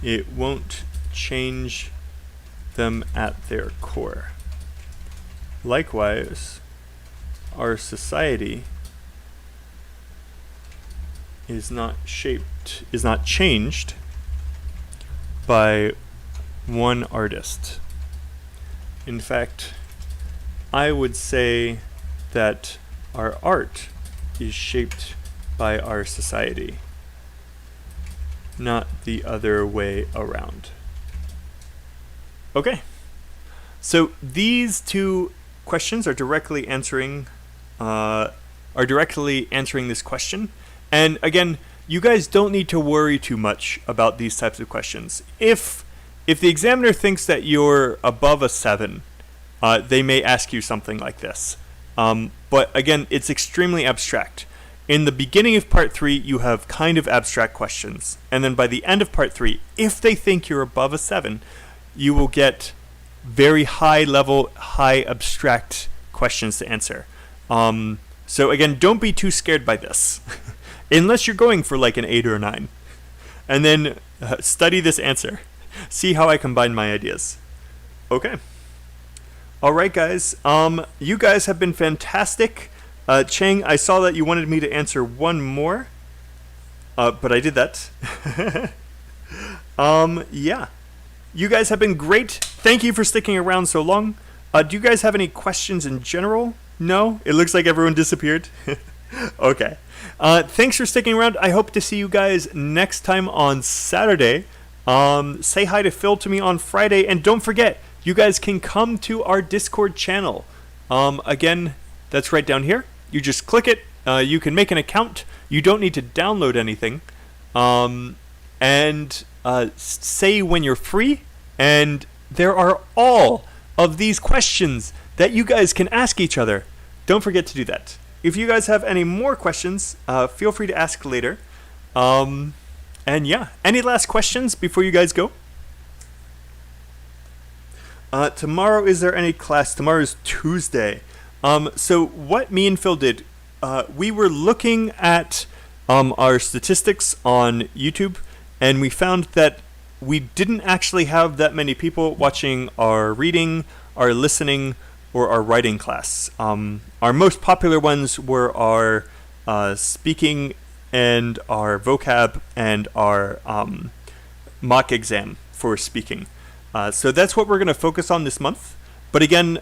it won't change them at their core. Likewise, our society is not changed by one artist. In fact, I would say that our art is shaped by our society, not the other way around. Okay, so these two questions are directly answering this question. And again, you guys don't need to worry too much about these types of questions. If the examiner thinks that you're above a 7, they may ask you something like this. But again, it's extremely abstract. In the beginning of part 3, you have kind of abstract questions. And then by the end of part 3, if they think you're above a 7, you will get very high level, high abstract questions to answer. So again, don't be too scared by this. Unless you're going for like an 8 or a 9. And then study this answer. See how I combine my ideas. Okay. Alright guys, you guys have been fantastic. Cheng, I saw that you wanted me to answer one more, but I did that. Yeah. You guys have been great. Thank you for sticking around so long. Do you guys have any questions in general? No? It looks like everyone disappeared. Okay. Thanks for sticking around. I hope to see you guys next time on Saturday Say hi to Phil to me on Friday, and don't forget, you guys can come to our Discord channel. Again, that's right down here. You just click it. You can make an account. You don't need to download anything. And say when you're free. And there are all of these questions that you guys can ask each other. Don't forget to do that. If you guys have any more questions, feel free to ask later. And yeah, any last questions before you guys go? Tomorrow, is there any class? Tomorrow is Tuesday. So what me and Phil did, we were looking at our statistics on YouTube, and we found that we didn't actually have that many people watching our reading, our listening, or our writing class. Our most popular ones were our speaking and our vocab and our mock exam for speaking. So that's what we're going to focus on this month. But again,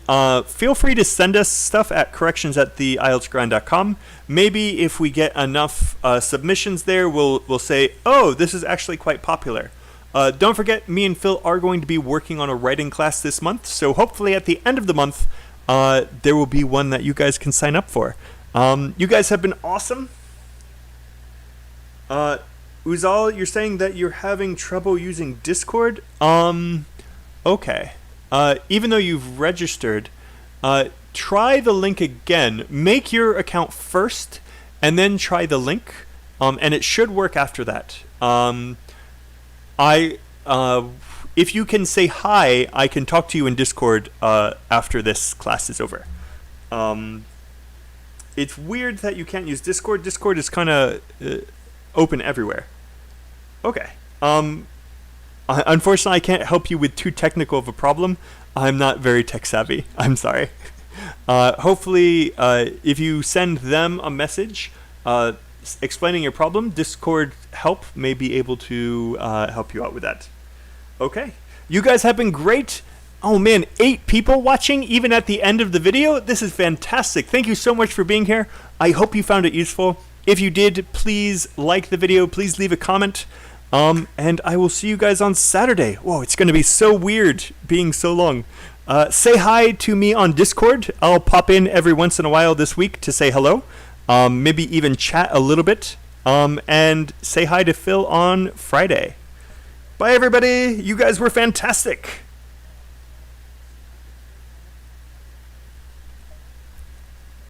feel free to send us stuff at corrections@IELTSGrind.com. Maybe if we get enough submissions there, we'll say, oh, this is actually quite popular. Don't forget, me and Phil are going to be working on a writing class this month. So hopefully at the end of the month, there will be one that you guys can sign up for. You guys have been awesome. Uzal, you're saying that you're having trouble using Discord? Okay. Even though you've registered, try the link again. Make your account first, and then try the link, and it should work after that. If you can say hi, I can talk to you in Discord after this class is over. It's weird that you can't use Discord. Discord is kind of open everywhere. Okay. Unfortunately, I can't help you with too technical of a problem. I'm not very tech savvy. I'm sorry. Hopefully, if you send them a message explaining your problem, Discord help may be able to help you out with that. Okay. You guys have been great. Oh man, 8 people watching even at the end of the video. This is fantastic. Thank you so much for being here. I hope you found it useful. If you did, please like the video. Please leave a comment. And I will see you guys on Saturday. Whoa, it's going to be so weird being so long. Say hi to me on Discord. I'll pop in every once in a while this week to say hello. Maybe even chat a little bit. And say hi to Phil on Friday. Bye, everybody. You guys were fantastic.